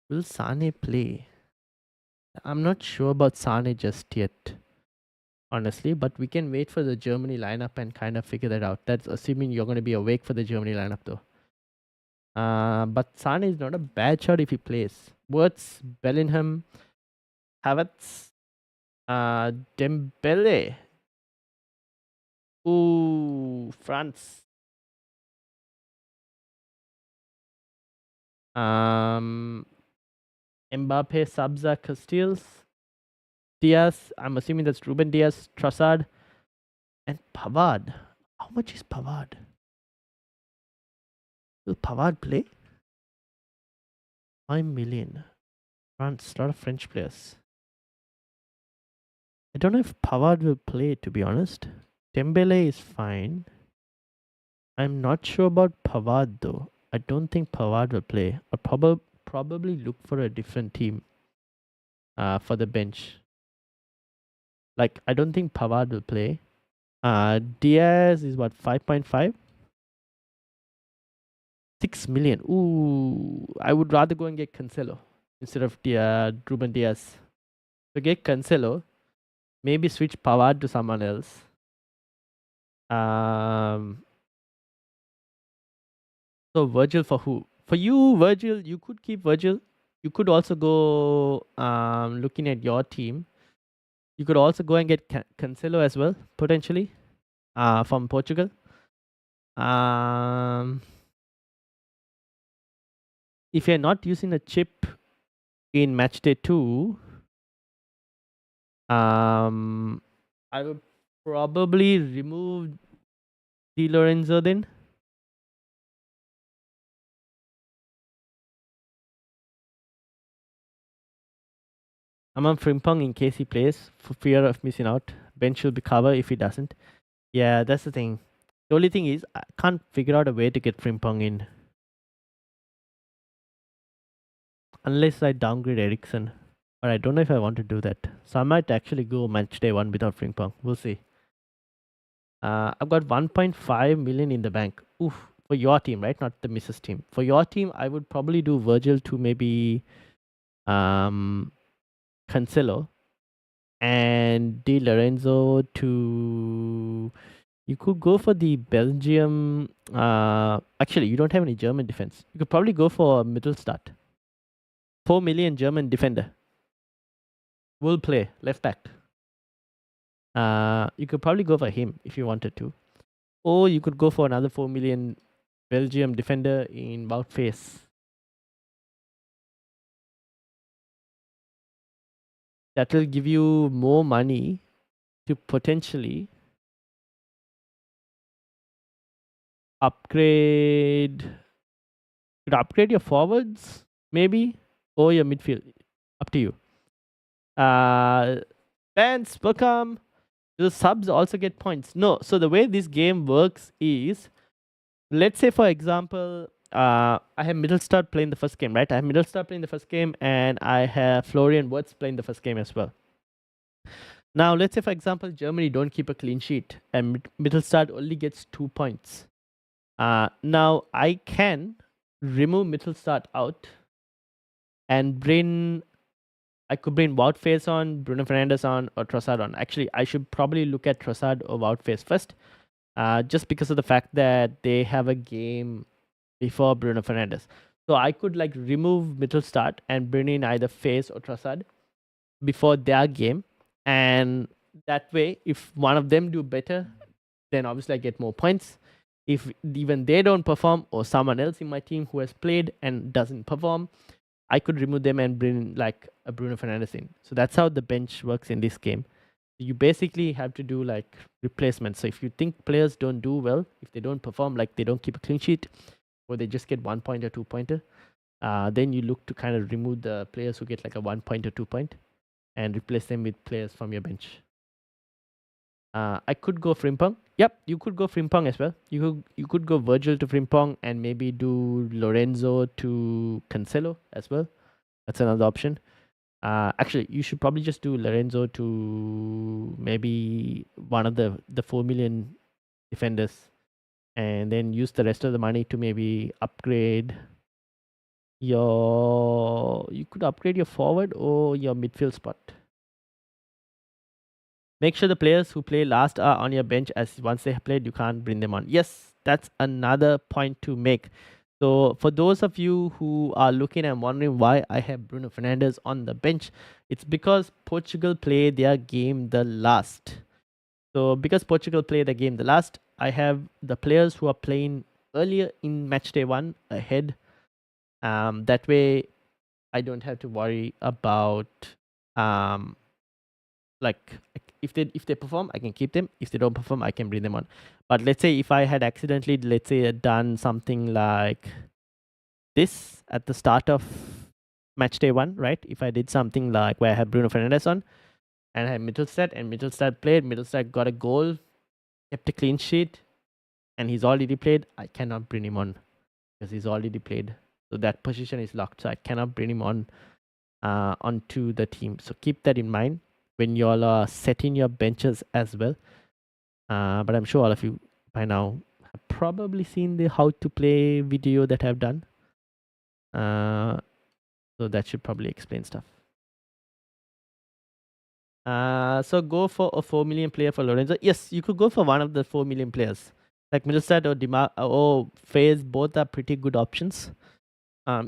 Speaker 1: Will Sane play? I'm not sure about Sane just yet, honestly, but we can wait for the Germany lineup and kind of figure that out. That's assuming you're going to be awake for the Germany lineup, though. But Sane is not a bad shot if he plays. Wirtz, Bellingham, Havertz, Dembele. Ooh, France. Mbappe, Sabza, Castiles, Diaz. I'm assuming that's Ruben Diaz, Trossard, and Pavard. How much is Pavard? Will Pavard play? 5 million. France, a lot of French players. I don't know if Pavard will play, to be honest. Dembele is fine. I'm not sure about Pavard though. I don't think Pavard will play. I'll probably look for a different team for the bench. Like, I don't think Pavard will play. Diaz is what, 5.5? 6 million. Ooh, I would rather go and get Cancelo instead of Ruben Diaz. So get Cancelo. Maybe switch Pavard to someone else. So Virgil for who? For you, Virgil, you could keep Virgil. You could also go looking at your team. You could also go and get Cancelo as well, potentially, from Portugal. If you're not using a chip in match day 2, I would probably remove Di Lorenzo then. I'm on Frimpong in case he plays for fear of missing out. Bench will be covered if he doesn't. Yeah, that's the thing. The only thing is I can't figure out a way to get Frimpong in. Unless I downgrade Ericsson. But I don't know if I want to do that. So I might actually go match day 1 without Frimpong. We'll see. I've got 1.5 million in the bank. Oof. For your team, right? Not the Mrs. team. For your team, I would probably do Virgil to maybe Cancelo. And Di Lorenzo to. You could go for the Belgium. Actually, you don't have any German defense. You could probably go for a middle start. 4 million German defender. Will play left back. You could probably go for him if you wanted to. Or you could go for another 4 million Belgium defender in Wout Face. That will give you more money to potentially upgrade. You could upgrade your forwards, maybe, or your midfield. Up to you. Fans, welcome. The subs also get points. No, so the way this game works is, let's say for example, I have Middlestad playing the first game, right? I have Middlestad playing the first game, and I have Florian Wirtz playing the first game as well. Now, let's say for example, Germany don't keep a clean sheet, and Middlestad only gets 2 points. Now I can remove Middlestad out and I could bring Wout Face on, Bruno Fernandes on, or Trossard on. Actually, I should probably look at Trossard or Wout Face first, just because of the fact that they have a game before Bruno Fernandes. So I could like remove Mittelstadt and bring in either Face or Trossard before their game, and that way, if one of them do better, then obviously I get more points. If even they don't perform, or someone else in my team who has played and doesn't perform, I could remove them and bring like a Bruno Fernandes in. So that's how the bench works in this game. You basically have to do like replacements. So if you think players don't do well, if they don't perform, like they don't keep a clean sheet, or they just get 1 point or 2 pointer, then you look to kind of remove the players who get like a 1 point or 2 point and replace them with players from your bench. I could go Frimpong. Yep, you could go Frimpong as well. You could go Virgil to Frimpong and maybe do Lorenzo to Cancelo as well. That's another option. Actually, you should probably just do Lorenzo to maybe one of the 4 million defenders, and then use the rest of the money to maybe upgrade your. You could upgrade your forward or your midfield spot. Make sure the players who play last are on your bench, as once they have played, you can't bring them on. Yes, that's another point to make. So for those of you who are looking and wondering why I have Bruno Fernandes on the bench, it's because Portugal play their game the last. So because Portugal play the game the last, I have the players who are playing earlier in match day 1 ahead. That way I don't have to worry about like if they perform, I can keep them. If they don't perform, I can bring them on. But let's say if I had accidentally, let's say, done something like this at the start of match day 1, right? If I did something like where I had Bruno Fernandes on and I had Mittelstadt played, Mittelstadt got a goal, kept a clean sheet, and he's already played, I cannot bring him on because he's already played. So that position is locked. So I cannot bring him on onto the team. So keep that in mind when you're setting your benches as well. But I'm sure all of you by now have probably seen the how to play video that I've done. So that should probably explain stuff. So go for a 4 million player for Lorenzo. Yes, you could go for one of the 4 million players. Like Middlestad or or Faze, both are pretty good options.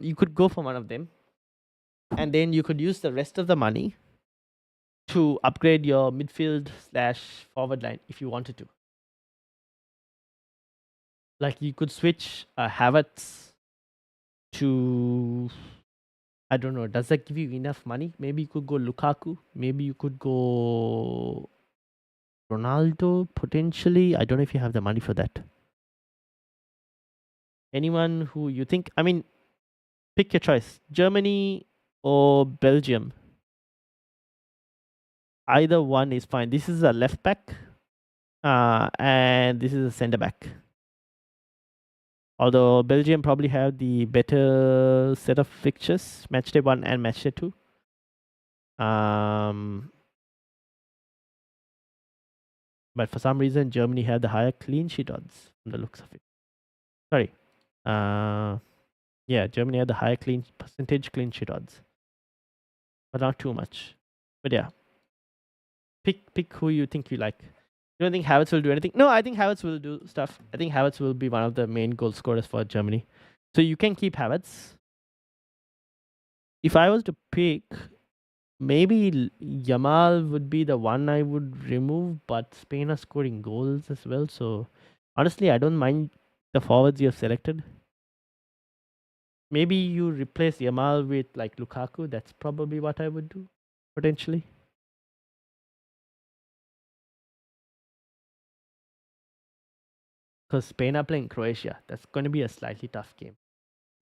Speaker 1: You could go for one of them. And then you could use the rest of the money to upgrade your midfield / forward line if you wanted to. Like you could switch Havertz to, I don't know, does that give you enough money? Maybe you could go Lukaku. Maybe you could go Ronaldo potentially. I don't know if you have the money for that. Anyone who you think, I mean, pick your choice. Germany or Belgium. Either one is fine. This is a left back. And this is a centre back. Although Belgium probably have the better set of fixtures, match day 1 and match day 2. But for some reason, Germany had the higher clean sheet odds from the looks of it. Sorry. Yeah, Germany had the higher percentage clean sheet odds, but not too much. But yeah, pick who you think you like. You don't think Havertz will do anything? No, I think Havertz will do stuff. I think Havertz will be one of the main goal scorers for Germany. So you can keep Havertz. If I was to pick, maybe Yamal would be the one I would remove, but Spain are scoring goals as well. So honestly, I don't mind the forwards you have selected. Maybe you replace Yamal with like Lukaku. That's probably what I would do, potentially. Because Spain are playing Croatia. That's going to be a slightly tough game,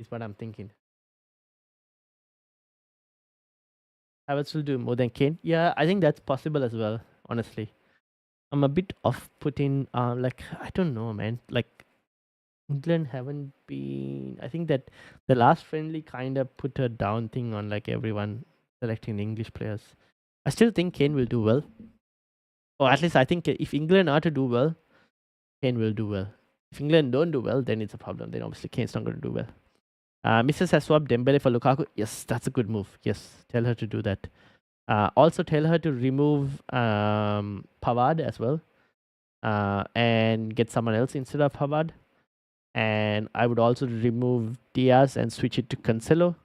Speaker 1: is what I'm thinking. Havertz will do more than Kane. Yeah, I think that's possible as well, honestly. I'm a bit off-putting. Like, I don't know, man. Like, England haven't been... I think that the last friendly kind of put a down thing on like everyone selecting the English players. I still think Kane will do well. Or at least I think if England are to do well, Kane will do well. If England don't do well, then it's a problem. Then obviously Kane's not going to do well. Mrs. has swapped Dembele for Lukaku. Yes, that's a good move. Yes, tell her to do that. Also tell her to remove Pavard as well. And get someone else instead of Pavard. And I would also remove Diaz and switch it to Cancelo.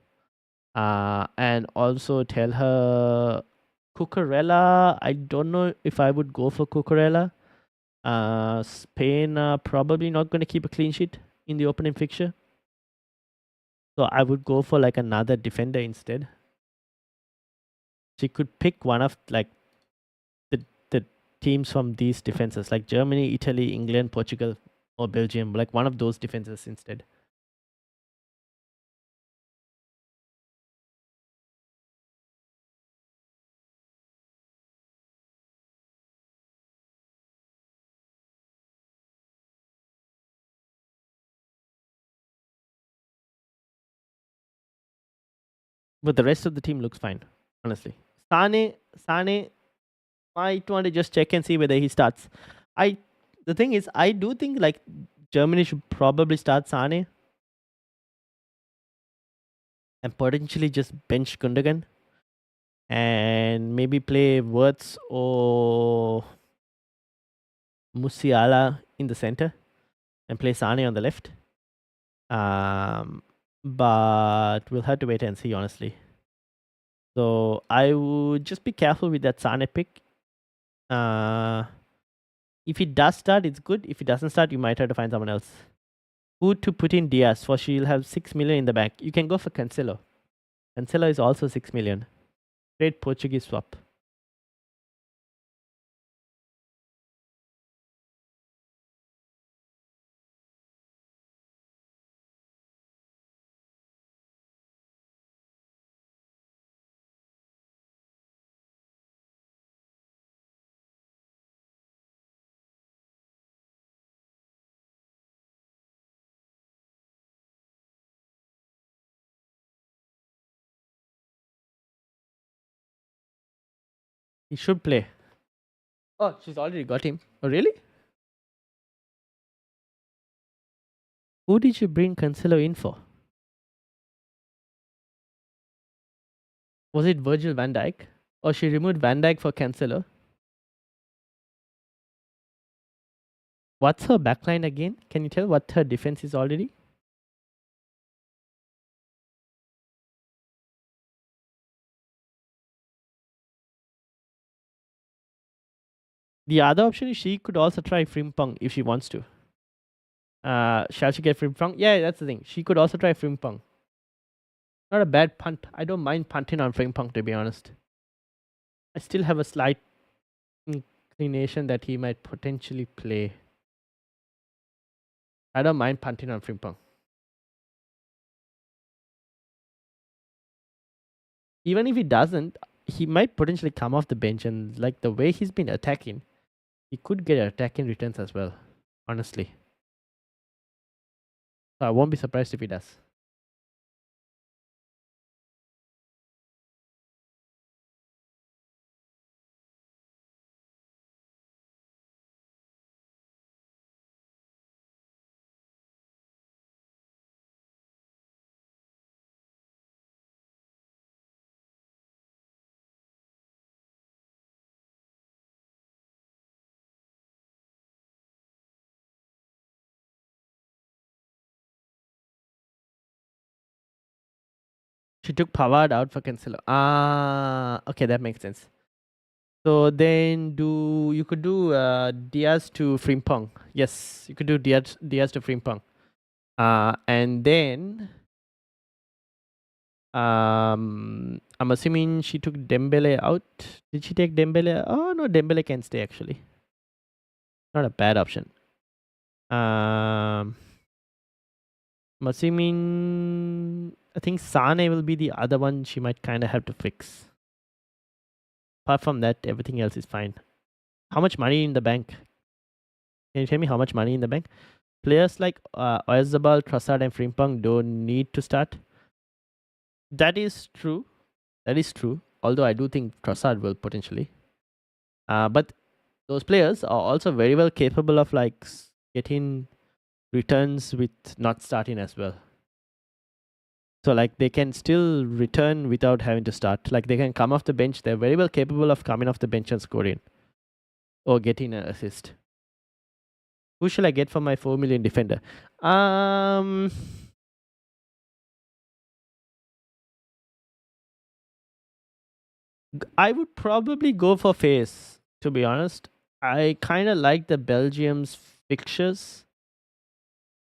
Speaker 1: And also tell her Cucurella. I don't know if I would go for Cucurella. Spain are probably not going to keep a clean sheet in the opening fixture. So I would go for like another defender instead. She could pick one of like the teams from these defenses, like Germany, Italy, England, Portugal, or Belgium, like one of those defenses instead. But the rest of the team looks fine, honestly. Sane might want to just check and see whether he starts. I the thing is, I do think like Germany should probably start Sane and potentially just bench Gundogan and maybe play Wirtz or Musiala in the center and play Sane on the left. Um, but we'll have to wait and see, honestly. So I would just be careful with that Sane pick. If he does start, it's good. If he doesn't start, you might have to find someone else. Who to put in Diaz for? She'll have 6 million in the bank. You can go for Cancelo. Cancelo is also 6 million. Great Portuguese swap. He should play. Oh, she's already got him. Oh, really? Who did you bring Cancelo in for? Was it Virgil van Dijk? Or she removed Van Dijk for Cancelo? What's her backline again? Can you tell what her defense is already? The other option is she could also try Frimpong if she wants to. Shall she get Frimpong? Yeah, that's the thing. She could also try Frimpong. Not a bad punt. I don't mind punting on Frimpong, to be honest. I still have a slight inclination that he might potentially play. I don't mind punting on Frimpong. Even if he doesn't, he might potentially come off the bench, and like the way he's been attacking, he could get attacking returns as well, honestly. So I won't be surprised if he does. She took Pavard out for Cancelo. Okay, that makes sense. So then you could do Diaz to Frimpong. Yes, you could do Diaz to Frimpong. And then I'm assuming she took Dembele out. Did she take Dembele? Oh no, Dembele can stay actually. Not a bad option. I'm assuming I think Sane will be the other one she might kind of have to fix. Apart from that, everything else is fine. How much money in the bank? Can you tell me how much money in the bank? Players like Oyarzabal, Trossard, and Frimpong don't need to start. That is true. That is true. Although I do think Trossard will potentially. But those players are also very well capable of like getting returns with not starting as well. So like they can still return without having to start. Like they can come off the bench. They're very well capable of coming off the bench and scoring or getting an assist. Who shall I get for my 4 million defender? I would probably go for Face, to be honest. I kind of like the Belgium's fixtures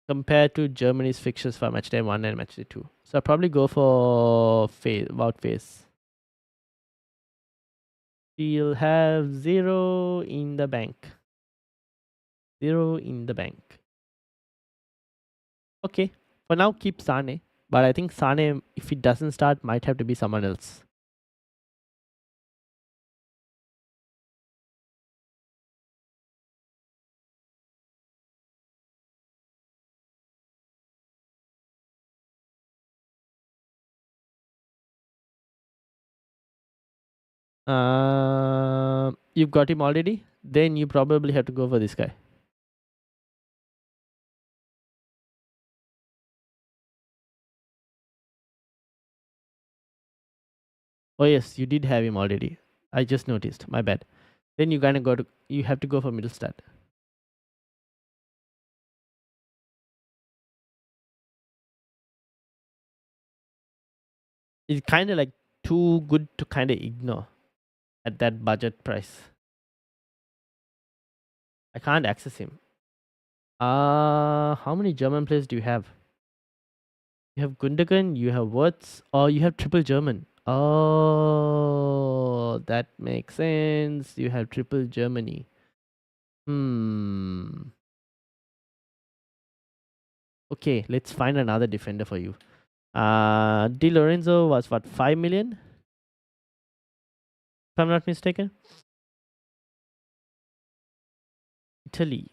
Speaker 1: compared to Germany's fixtures for matchday 1 and matchday 2. So I'll probably go for Wout Phase. We'll have 0 in the bank. 0 in the bank. Okay. For now, keep Sane. But I think Sane, if he doesn't start, might have to be someone else. You've got him already? Then you probably have to go for this guy. Oh yes, you did have him already. I just noticed. My bad. Then you you have to go for middle stat. It's kind of like too good to kind of ignore at that budget price. I can't access him. How many German players do you have? You have Gundogan, you have Wirtz, or you have triple German. Oh, that makes sense. You have triple Germany. Okay, let's find another defender for you. Di Lorenzo was what, 5 million? If I'm not mistaken. Italy.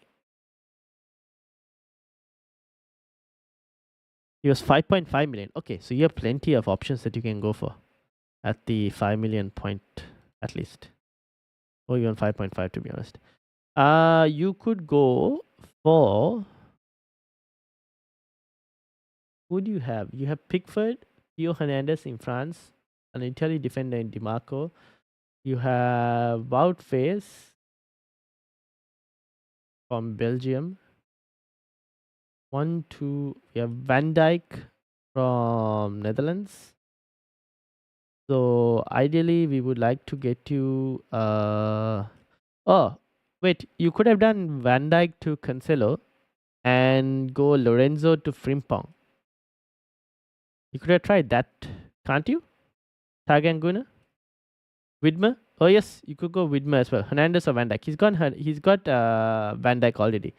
Speaker 1: He was 5.5 million. Okay, so you have plenty of options that you can go for at the 5 million point at least. Or even 5.5 to be honest. You could go for, who do you have? You have Pickford, Theo Hernandez in France, an Italy defender in DiMarco. You have Wout Faes from Belgium. 1, 2. We have Van Dijk from Netherlands. So ideally, we would like to get you. Oh, wait. You could have done Van Dijk to Cancelo and go Lorenzo to Frimpong. You could have tried that, can't you? Taganguna, Widmer. Oh yes, you could go Widmer as well. Hernandez or Van Dijk. He's got Van Dijk already,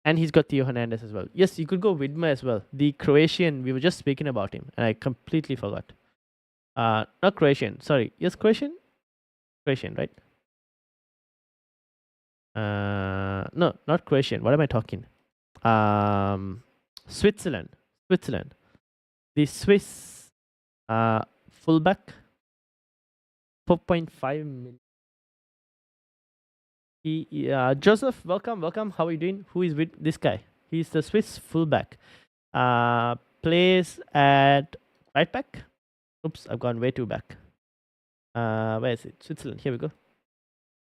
Speaker 1: and he's got Theo Hernandez as well. Yes, you could go Widmer as well. The Croatian. We were just speaking about him, and I completely forgot. Not Croatian. Sorry. Yes, Croatian. Croatian, right? No, not Croatian. What am I talking? Switzerland. Switzerland. The Swiss fullback, 4.5 million. Joseph, welcome, welcome. How are you doing? Who is with this guy? He's the Swiss fullback. Plays at right back. Oops, I've gone way too back. Where is it? Switzerland. Here we go.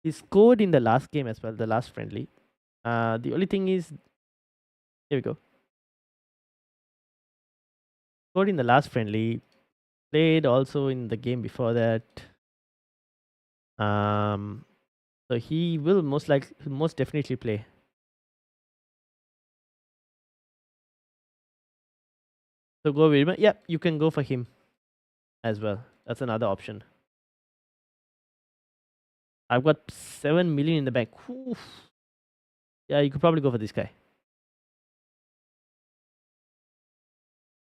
Speaker 1: He scored in the last game as well, the last friendly. The only thing is, here we go. Scored in the last friendly. Played also in the game before that. So he will most definitely play. So go with him. Yeah, you can go for him as well. That's another option. I've got 7 million in the bank. Oof. Yeah, you could probably go for this guy.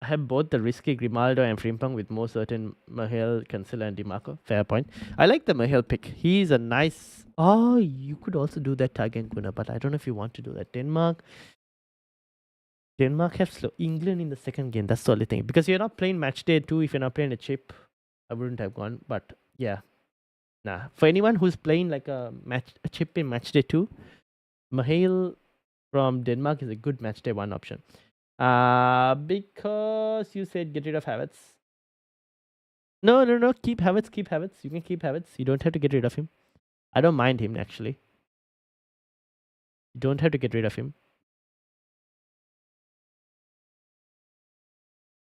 Speaker 1: I have both the risky Grimaldo and Frimpong with more certain Mahel, Cancelo, and DiMarco. Fair point. I like the Mahel pick. He's a nice. Oh, you could also do that Taganguna, but I don't know if you want to do that. Denmark have slow England in the second game. That's the only thing. Because you're not playing match day 2 if you're not playing a chip. I wouldn't have gone. But yeah. Nah. For anyone who's playing like a chip in match day 2, Mahale from Denmark is a good match day 1 option. Because you said get rid of Havertz. No. Keep Havertz. You can keep Havertz. You don't have to get rid of him. I don't mind him actually. You don't have to get rid of him.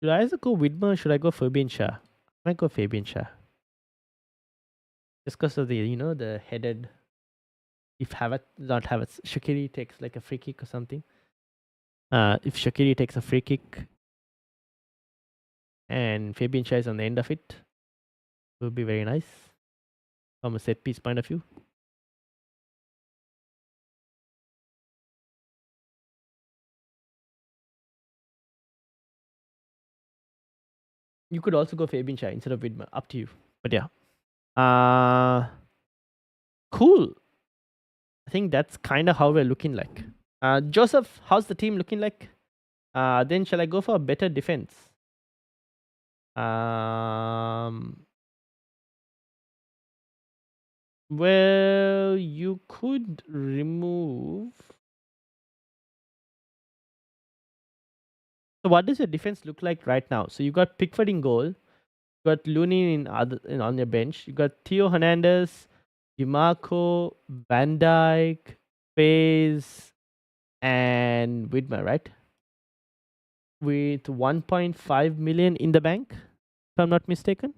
Speaker 1: Should I either go Widmer or should I go Fabian Shah? I might go Fabian Shah. Just because of the, the headed If not Havertz, Shaqiri takes like a free kick or something. If Shaqiri takes a free kick and Fabian Shah is on the end of it, it would be very nice from a set piece point of view. You could also go Fabian Shah instead of Widmer. Up to you. But yeah. Cool. I think that's kind of how we're looking like. Joseph, how's the team looking like? Then shall I go for a better defense? Well, you could remove. So, what does your defense look like right now? So, you got Pickford in goal, you got Looney on your bench, you got Theo Hernandez, DiMarco, Van Dijk, Faze, and Widmer, right? With 1.5 million in the bank, if I'm not mistaken.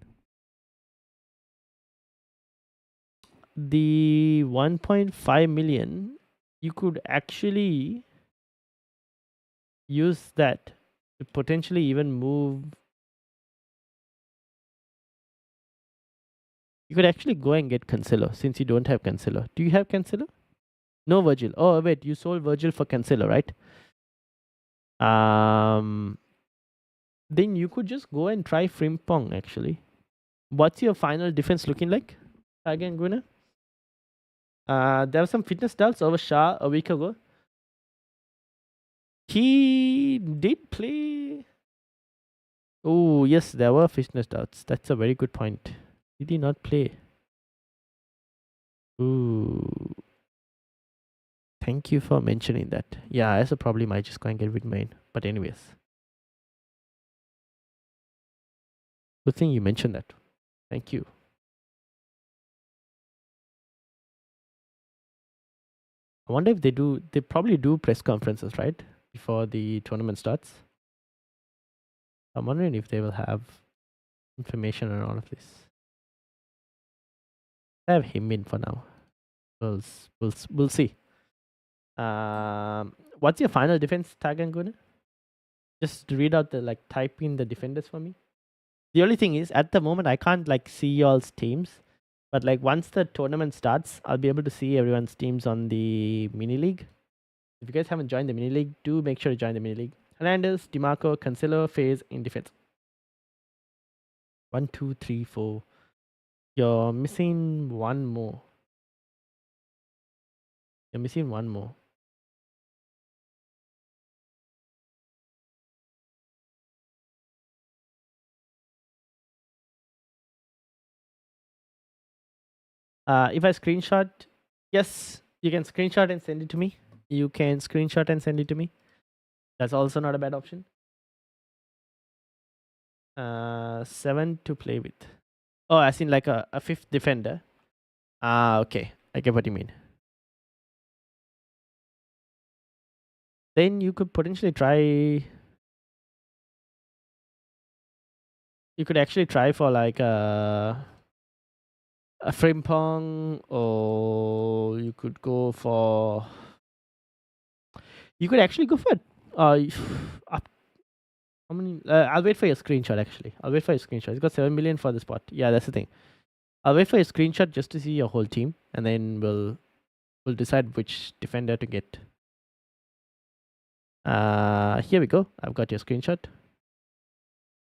Speaker 1: The 1.5 million, you could actually use that to potentially even move. You could actually go and get Cancelo since you don't have Cancelo. Do you have Cancelo? No Virgil. Oh wait, you sold Virgil for Cancelo, right? Then you could just go and try Frimpong actually. What's your final defense looking like? Again, Guna? There were some fitness doubts over Shah a week ago. He did play. Oh yes, there were fitness doubts. That's a very good point. Did he not play? Ooh. Thank you for mentioning that. Yeah, I also probably might just go and get Widmer. But anyways. Good thing you mentioned that. Thank you. I wonder if they probably do press conferences, right? Before the tournament starts. I'm wondering if they will have information on all of this. I have him in for now. We'll see. What's your final defense, Taganguna? Just read out type in the defenders for me. The only thing is, at the moment, I can't see y'all's teams. But once the tournament starts, I'll be able to see everyone's teams on the mini league. If you guys haven't joined the mini league, do make sure to join the mini league. Hernandez, DiMarco, Cancelo, Faze in defense. 1, 2, 3, 4. You're missing one more. You're missing one more. If I screenshot, yes, you can screenshot and send it to me. You can screenshot and send it to me. That's also not a bad option. 7 to play with. Oh, as in a fifth defender. Okay. I get what you mean. Then you could potentially try. You could actually try for a Frimpong, or you could go for. You could actually go for up. How many? I'll wait for your screenshot. Actually, I'll wait for your screenshot. It's got 7 million for the spot. Yeah, that's the thing. I'll wait for your screenshot just to see your whole team, and then we'll decide which defender to get. Here we go. I've got your screenshot.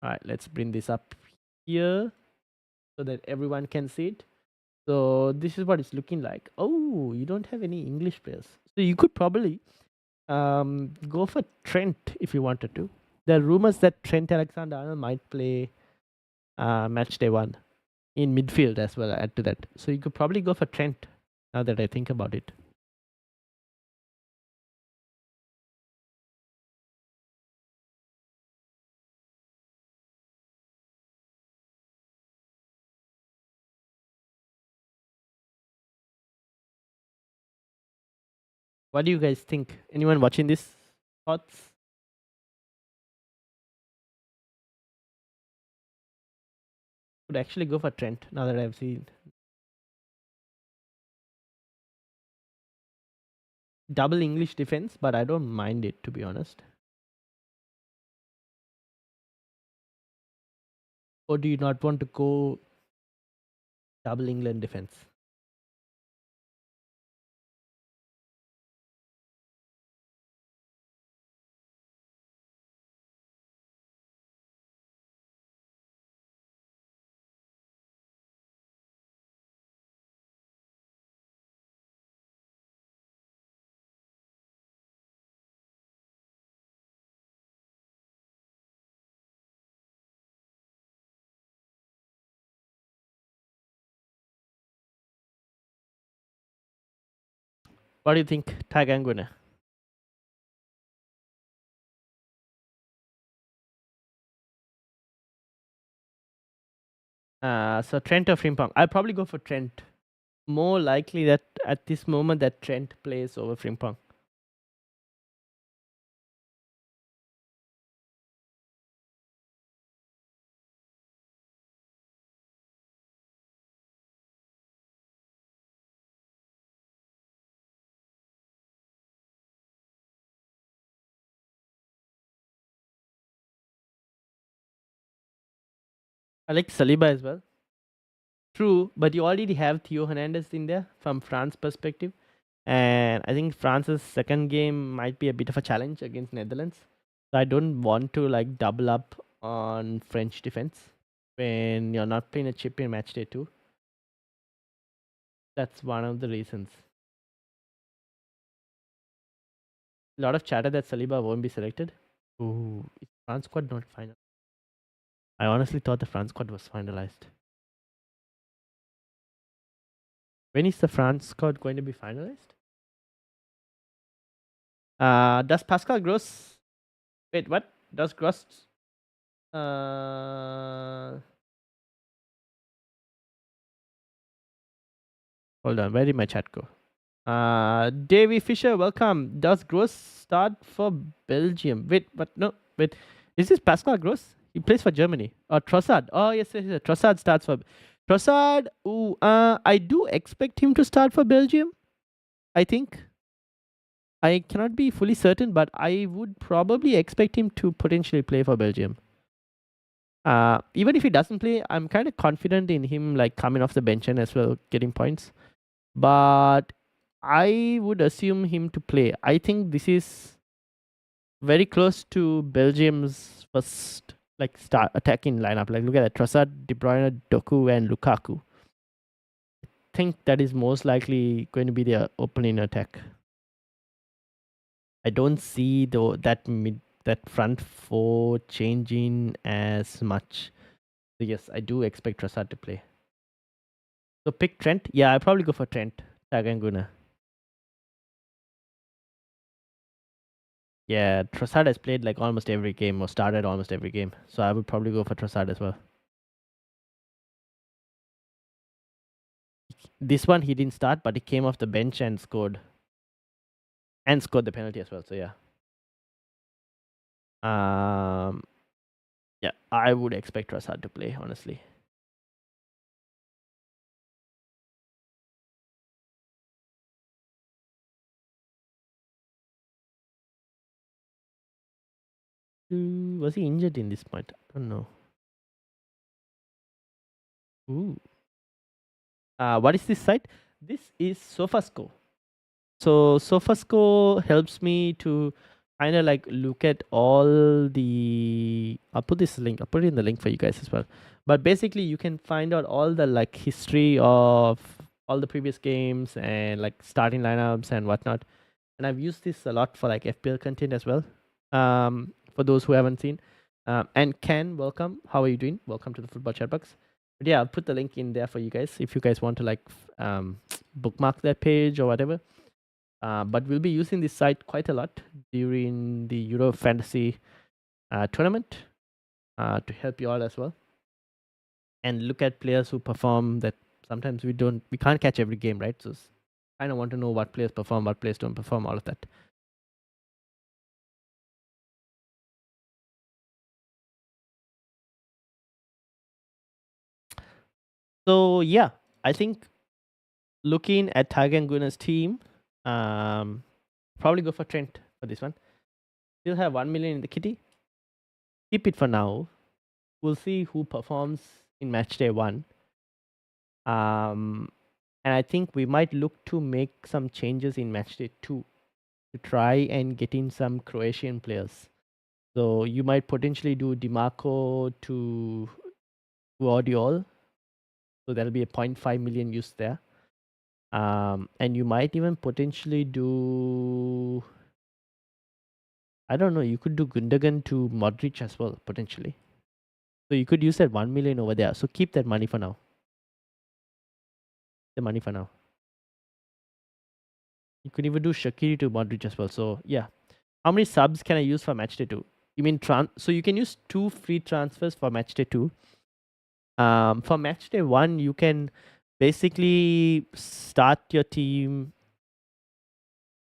Speaker 1: All right, let's bring this up here so that everyone can see it. So this is what it's looking like. Oh, you don't have any English players, so you could probably go for Trent if you wanted to. There are rumors that Trent Alexander-Arnold might play match day 1 in midfield as well. Add to that, so you could probably go for Trent. Now that I think about it. What do you guys think? Anyone watching this? Thoughts? Would actually go for Trent now that I've seen. double English defense, but I don't mind it, to be honest. Or do you not want to go double England defense? What do you think, Taganguna? So Trent or Frimpong? I'll probably go for Trent. More likely that at this moment that Trent plays over Frimpong. I like Saliba as well. True, but you already have Theo Hernandez in there from France perspective. And I think France's second game might be a bit of a challenge against Netherlands. So I don't want to like double up on French defense when you're not playing a chip in match day 2. That's one of the reasons. A lot of chatter that Saliba won't be selected. Ooh, is France squad not final? I honestly thought the France squad was finalized. When is the France squad going to be finalized? Does Pascal Gross? Wait, what? Does Gross? Hold on. Where did my chat go? Davy Fisher, welcome. Does Gross start for Belgium? Wait, but no, wait. Is this Pascal Gross? He plays for Germany. Or Trossard? Oh yes, yes, yes. Trossard starts for Trossard. Ooh, I do expect him to start for Belgium. I think. I cannot be fully certain, but I would probably expect him to potentially play for Belgium. Even if he doesn't play, I'm kind of confident in him like coming off the bench and as well getting points. But I would assume him to play. I think this is very close to Belgium's first like start attacking lineup. Like look at that: Trossard, De Bruyne, Doku, and Lukaku. I think that is most likely going to be their opening attack. I don't see though that front four changing as much. So yes, I do expect Trossard to play. So pick Trent. Yeah, I'll probably go for Trent. Taganguna. Yeah, Trossard has played like almost every game or started almost every game. So I would probably go for Trossard as well. This one he didn't start, but he came off the bench and scored. And scored the penalty as well. So yeah. Yeah, I would expect Trossard to play, honestly. Was he injured in this point? I don't know. Ooh. What is this site? This is SofaScore. So SofaScore helps me to kind of like look at all the. I'll put this link. I'll put it in the link for you guys as well. But basically, you can find out all the like history of all the previous games and like starting lineups and whatnot. And I've used this a lot for like FPL content as well. For those who haven't seen. And Ken, welcome. How are you doing? Welcome to the Football Chatbox. But yeah, I'll put the link in there for you guys if you guys want to like bookmark that page or whatever. But we'll be using this site quite a lot during the Euro Fantasy tournament to help you all as well, and look at players who perform that sometimes we can't catch every game, right? So kind of want to know what players perform, what players don't perform, all of that. So yeah, I think looking at Tiger and Gunnar's team, Probably go for Trent for this one. Still have 1 million in the kitty. Keep it for now. We'll see who performs in match day 1. And I think we might look to make some changes in match day 2 to try and get in some Croatian players. So you might potentially do DiMarco to Guardiol. So there'll be a 0.5 million used there. And you might even potentially do, I don't know, you could do Gundogan to Modric as well, potentially. So you could use that 1 million over there. So keep that money for now. The money for now. You could even do Shaqiri to Modric as well. So yeah. How many subs can I use for match day 2? You mean so you can use 2 free transfers for match day 2. For match day 1, you can basically start your team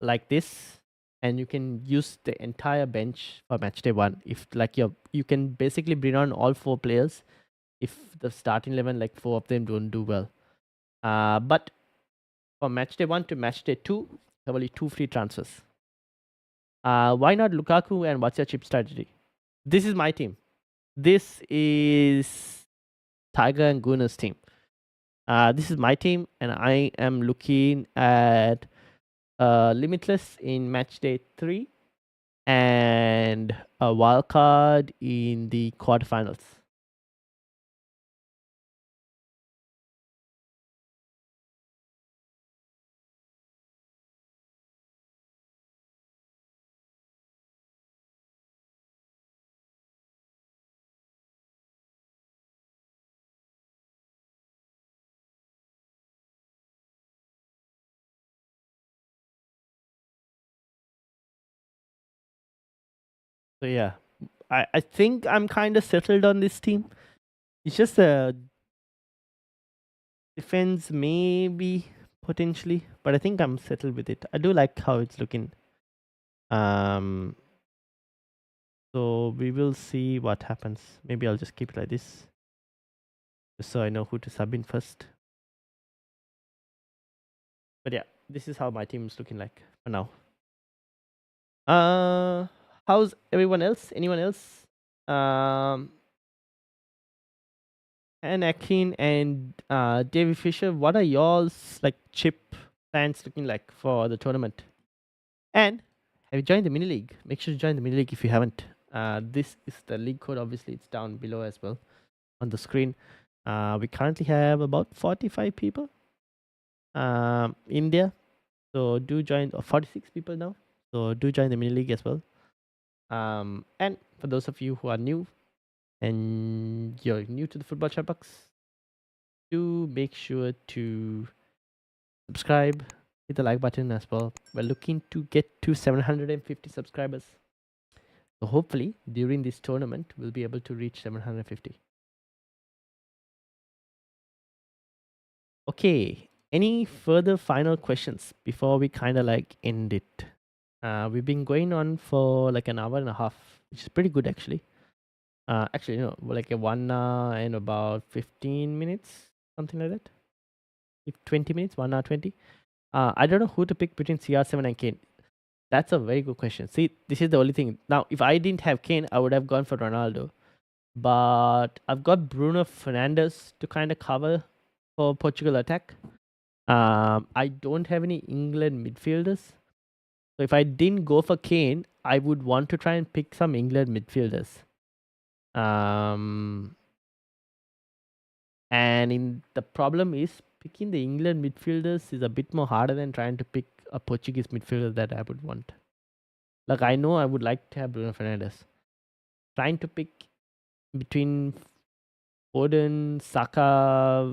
Speaker 1: like this, and you can use the entire bench for match day 1. If like you can basically bring on all 4 players if the starting 11, like 4 of them don't do well. But for match day 1 to match day 2, there are only 2 free transfers. Why not Lukaku, and what's your chip strategy? This is my team. This is Tiger and Gunner's team. This is my team, and I am looking at Limitless in match day 3 and a wild card in the quarterfinals. So yeah, I think I'm kind of settled on this team. It's just a defense maybe potentially, but I think I'm settled with it. I do like how it's looking. So we will see what happens. Maybe I'll just keep it like this, just so I know who to sub in first. But yeah, this is how my team is looking like for now. How's everyone else? Anyone else? And Akin and David Fisher, what are y'all's like chip plans looking like for the tournament? And have you joined the mini league? Make sure to join the mini league if you haven't. This is the league code. Obviously, it's down below as well on the screen. We currently have about 45 people in there. So do join, or 46 people now. So do join the mini league as well. And for those of you who are new and you're new to the Football Chatbox, do make sure to subscribe, hit the like button as well. We're looking to get to 750 subscribers. So hopefully during this tournament, we'll be able to reach 750. Okay, any further final questions before we kind of like end it? We've been going on for like an hour and a half, which is pretty good actually. Actually, no, like a 1 hour and about 15 minutes, something like that. If 20 minutes, 1 hour 20. I don't know who to pick between CR7 and Kane. That's a very good question. See, this is the only thing. Now, if I didn't have Kane, I would have gone for Ronaldo. But I've got Bruno Fernandes to kind of cover for Portugal attack. I don't have any England midfielders. So if I didn't go for Kane, I would want to try and pick some England midfielders. And the problem is picking the England midfielders is a bit more harder than trying to pick a Portuguese midfielder that I would want. Like I know I would like to have Bruno Fernandes. Trying to pick between Foden, Saka,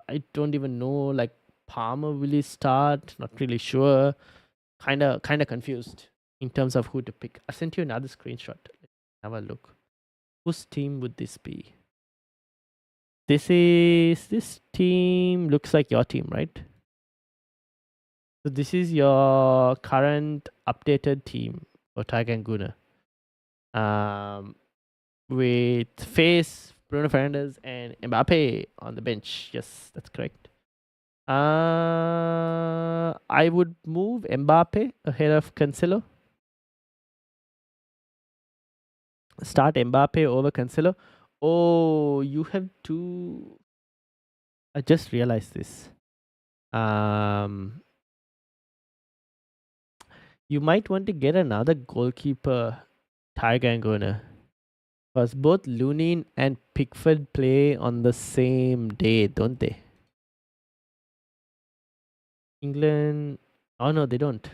Speaker 1: I don't even know. Like Palmer, will he start? Not really sure. Kinda confused in terms of who to pick. I sent you another screenshot. Let's have a look. Whose team would this be? This team looks like your team, right? So this is your current updated team for Tiger and Guna. With Face, Bruno Fernandes, and Mbappe on the bench. Yes, that's correct. I would move Mbappe ahead of Cancelo. Start Mbappe over Cancelo. Oh, you have two. I just realized this. Um, you might want to get another goalkeeper, Tiger and Gona. Because both Lunin and Pickford play on the same day, don't they? England. Oh no, they don't.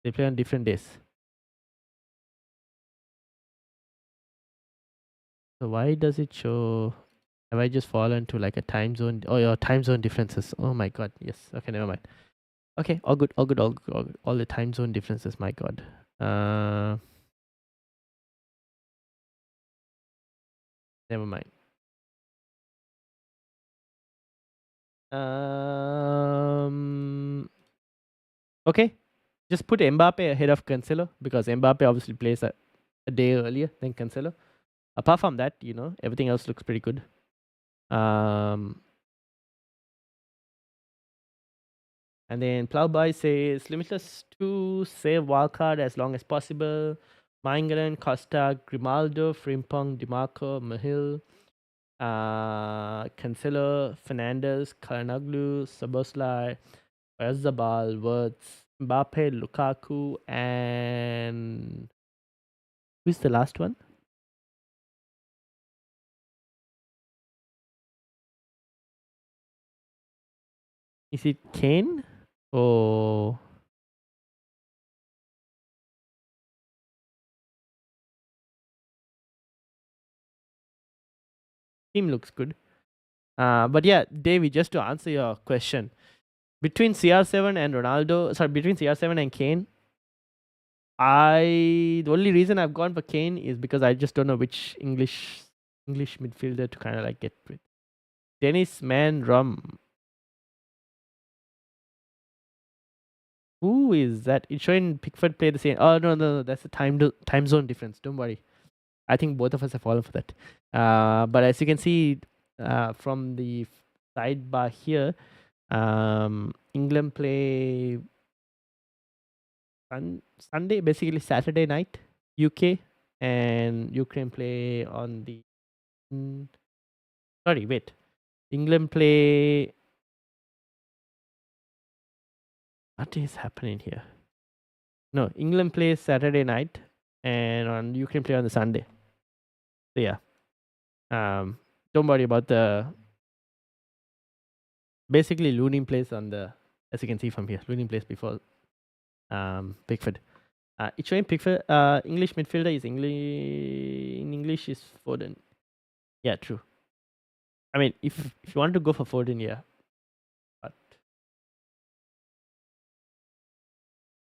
Speaker 1: They play on different days. So why does it show? Have I just fallen to like a time zone? Oh, your time zone differences. Oh my god. Yes. Okay, never mind. Okay, all good, all good, all good, all good. All the time zone differences. My god. Never mind. Um. Okay, just put Mbappe ahead of Cancelo because Mbappe obviously plays a day earlier than Cancelo. Apart from that, everything else looks pretty good. Um, and then Plowboy says limitless to save wildcard as long as possible. Mangalen, Costa, Grimaldo, Frimpong, Dimarco, Mahil, Cancelo, Fernandez, Karanoglu, Saboslai, Oyarzabal, Wirtz, Mbappe, Lukaku, and who's the last one? Is it Kane? Oh, team looks good. But yeah, Davey, just to answer your question, between CR7 and Ronaldo, sorry, between CR7 and Kane, the only reason I've gone for Kane is because I just don't know which English midfielder to kind of like get with. Dennis Man Rum. Who is that? It's showing Pickford play the same. Oh no, that's the time zone difference. Don't worry. I think both of us have fallen for that. But as you can see from the sidebar here, England play Sunday, basically Saturday night, UK, and Ukraine play on the. Sorry, wait. England play. What is happening here? No, England plays Saturday night, and on Ukraine play on the Sunday. So yeah, don't worry about the. Basically, Lunin plays on the. As you can see from here, Lunin plays before Pickford. It's showing Pickford. English midfielder is English. In English is Foden. Yeah, true. I mean, if you want to go for Foden, yeah. But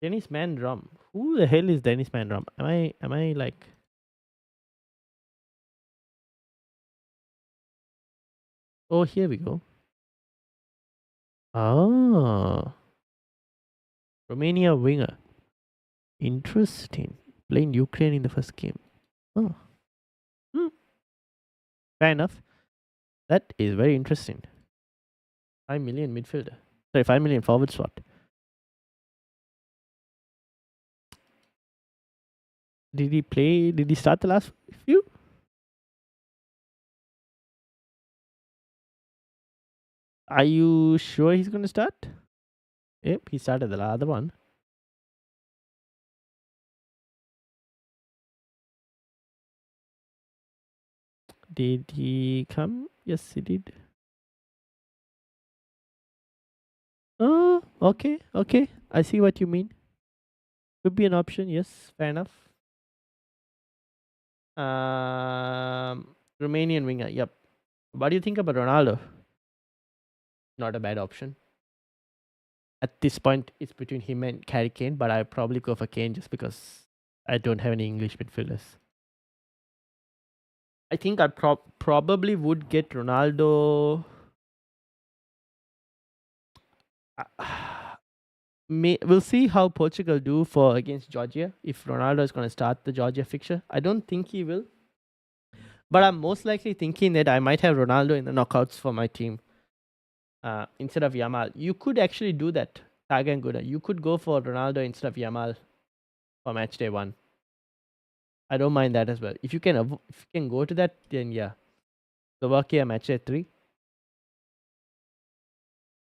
Speaker 1: Dennis Man Rum. Who the hell is Dennis Man Rum? Am I like? Oh, here we go. Oh, Romania winger. Interesting. Playing Ukraine in the first game. Oh, hmm. Fair enough. That is very interesting. 5 million midfielder. Sorry, 5 million forward slot. Did he play? Did he start the last few? Are you sure he's going to start? Yep, he started the other one. Did he come? Yes, he did. Oh, okay, okay. I see what you mean. Could be an option. Yes, fair enough. Romanian winger. Yep. What do you think about Ronaldo? Not a bad option. At this point, it's between him and Harry Kane, but I probably go for Kane just because I don't have any English midfielders. I think I probably would get Ronaldo. We'll see how Portugal do for against Georgia if Ronaldo is going to start the Georgia fixture. I don't think he will, but I'm most likely thinking that I might have Ronaldo in the knockouts for my team. instead of Yamal. You could actually do that, Tiger and Guna. You could go for Ronaldo instead of Yamal for match day 1. I don't mind that as well. If you can if you can go to that, then yeah. Slovakia match day 3.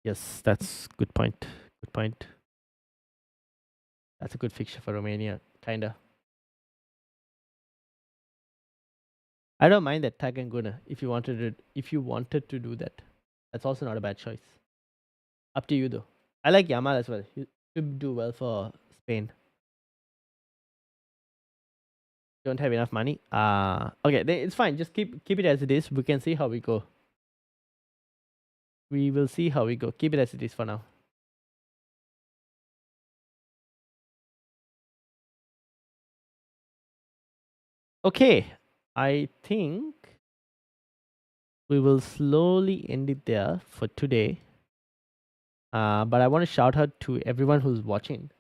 Speaker 1: Yes, that's good point. Good point. That's a good fixture for Romania, kinda. I don't mind that Tag and Guna if you wanted to do that. That's also not a bad choice. Up to you though. I like Yamal as well. He should do well for Spain. Don't have enough money. Okay, it's fine. Just keep it as it is. We can see how we go. We will see how we go. Keep it as it is for now. Okay, I think we will slowly end it there for today. But I want to shout out to everyone who's watching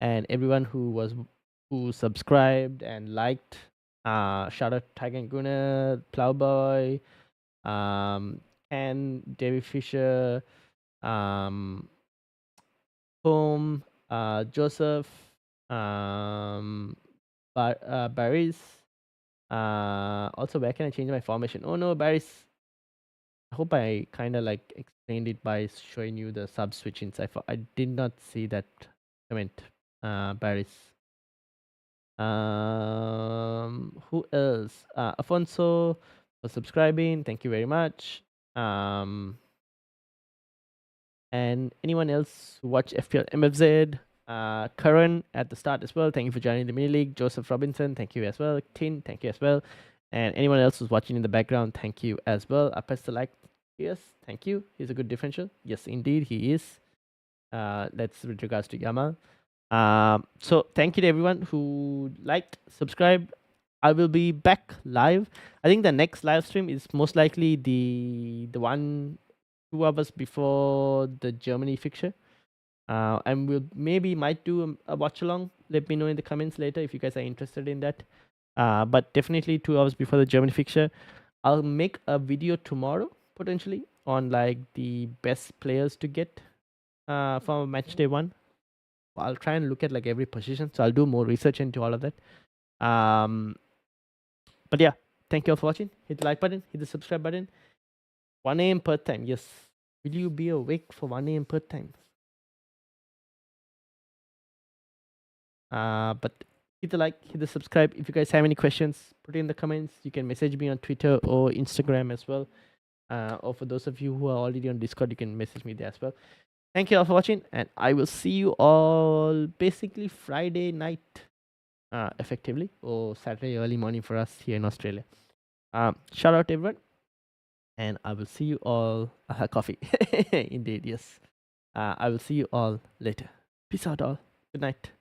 Speaker 1: and everyone who subscribed and liked. Shout out Tiger and Guna, Plowboy, Ken, David Fisher, Home, Joseph, Barry's. Also, where can I change my formation? Oh no, Barry's. I hope I kind of like explained it by showing you the sub switch inside. I did not see that comment. Barry's. Who else? Afonso for subscribing. Thank you very much. And anyone else who watch FPL MFZ, Karan at the start as well. Thank you for joining the mini league. Joseph Robinson, thank you as well. Tin, thank you as well. And anyone else who's watching in the background, thank you as well. I press the like. Yes, thank you. He's a good differential. Yes, indeed, he is. That's with regards to Yamal. So thank you to everyone who liked, subscribed. I will be back live. I think the next live stream is most likely the one 2 hours before the Germany fixture. And we'll might do a watch along. Let me know in the comments later if you guys are interested in that. But definitely 2 hours before the Germany fixture. I'll make a video tomorrow potentially on like the best players to get for match day 1. I'll try and look at like every position. So I'll do more research into all of that. But yeah, thank you all for watching. Hit the like button, hit the subscribe button. 1 a.m. Perth time. Yes. Will you be awake for 1 a.m. Perth time? But hit the like, hit the subscribe. If you guys have any questions, put it in the comments. You can message me on Twitter or Instagram as well. Or for those of you who are already on Discord, you can message me there as well. Thank you all for watching, and I will see you all basically Friday night, effectively, or Saturday early morning for us here in Australia. Shout out everyone, and I will see you all. Coffee, indeed, yes. I will see you all later. Peace out, all. Good night.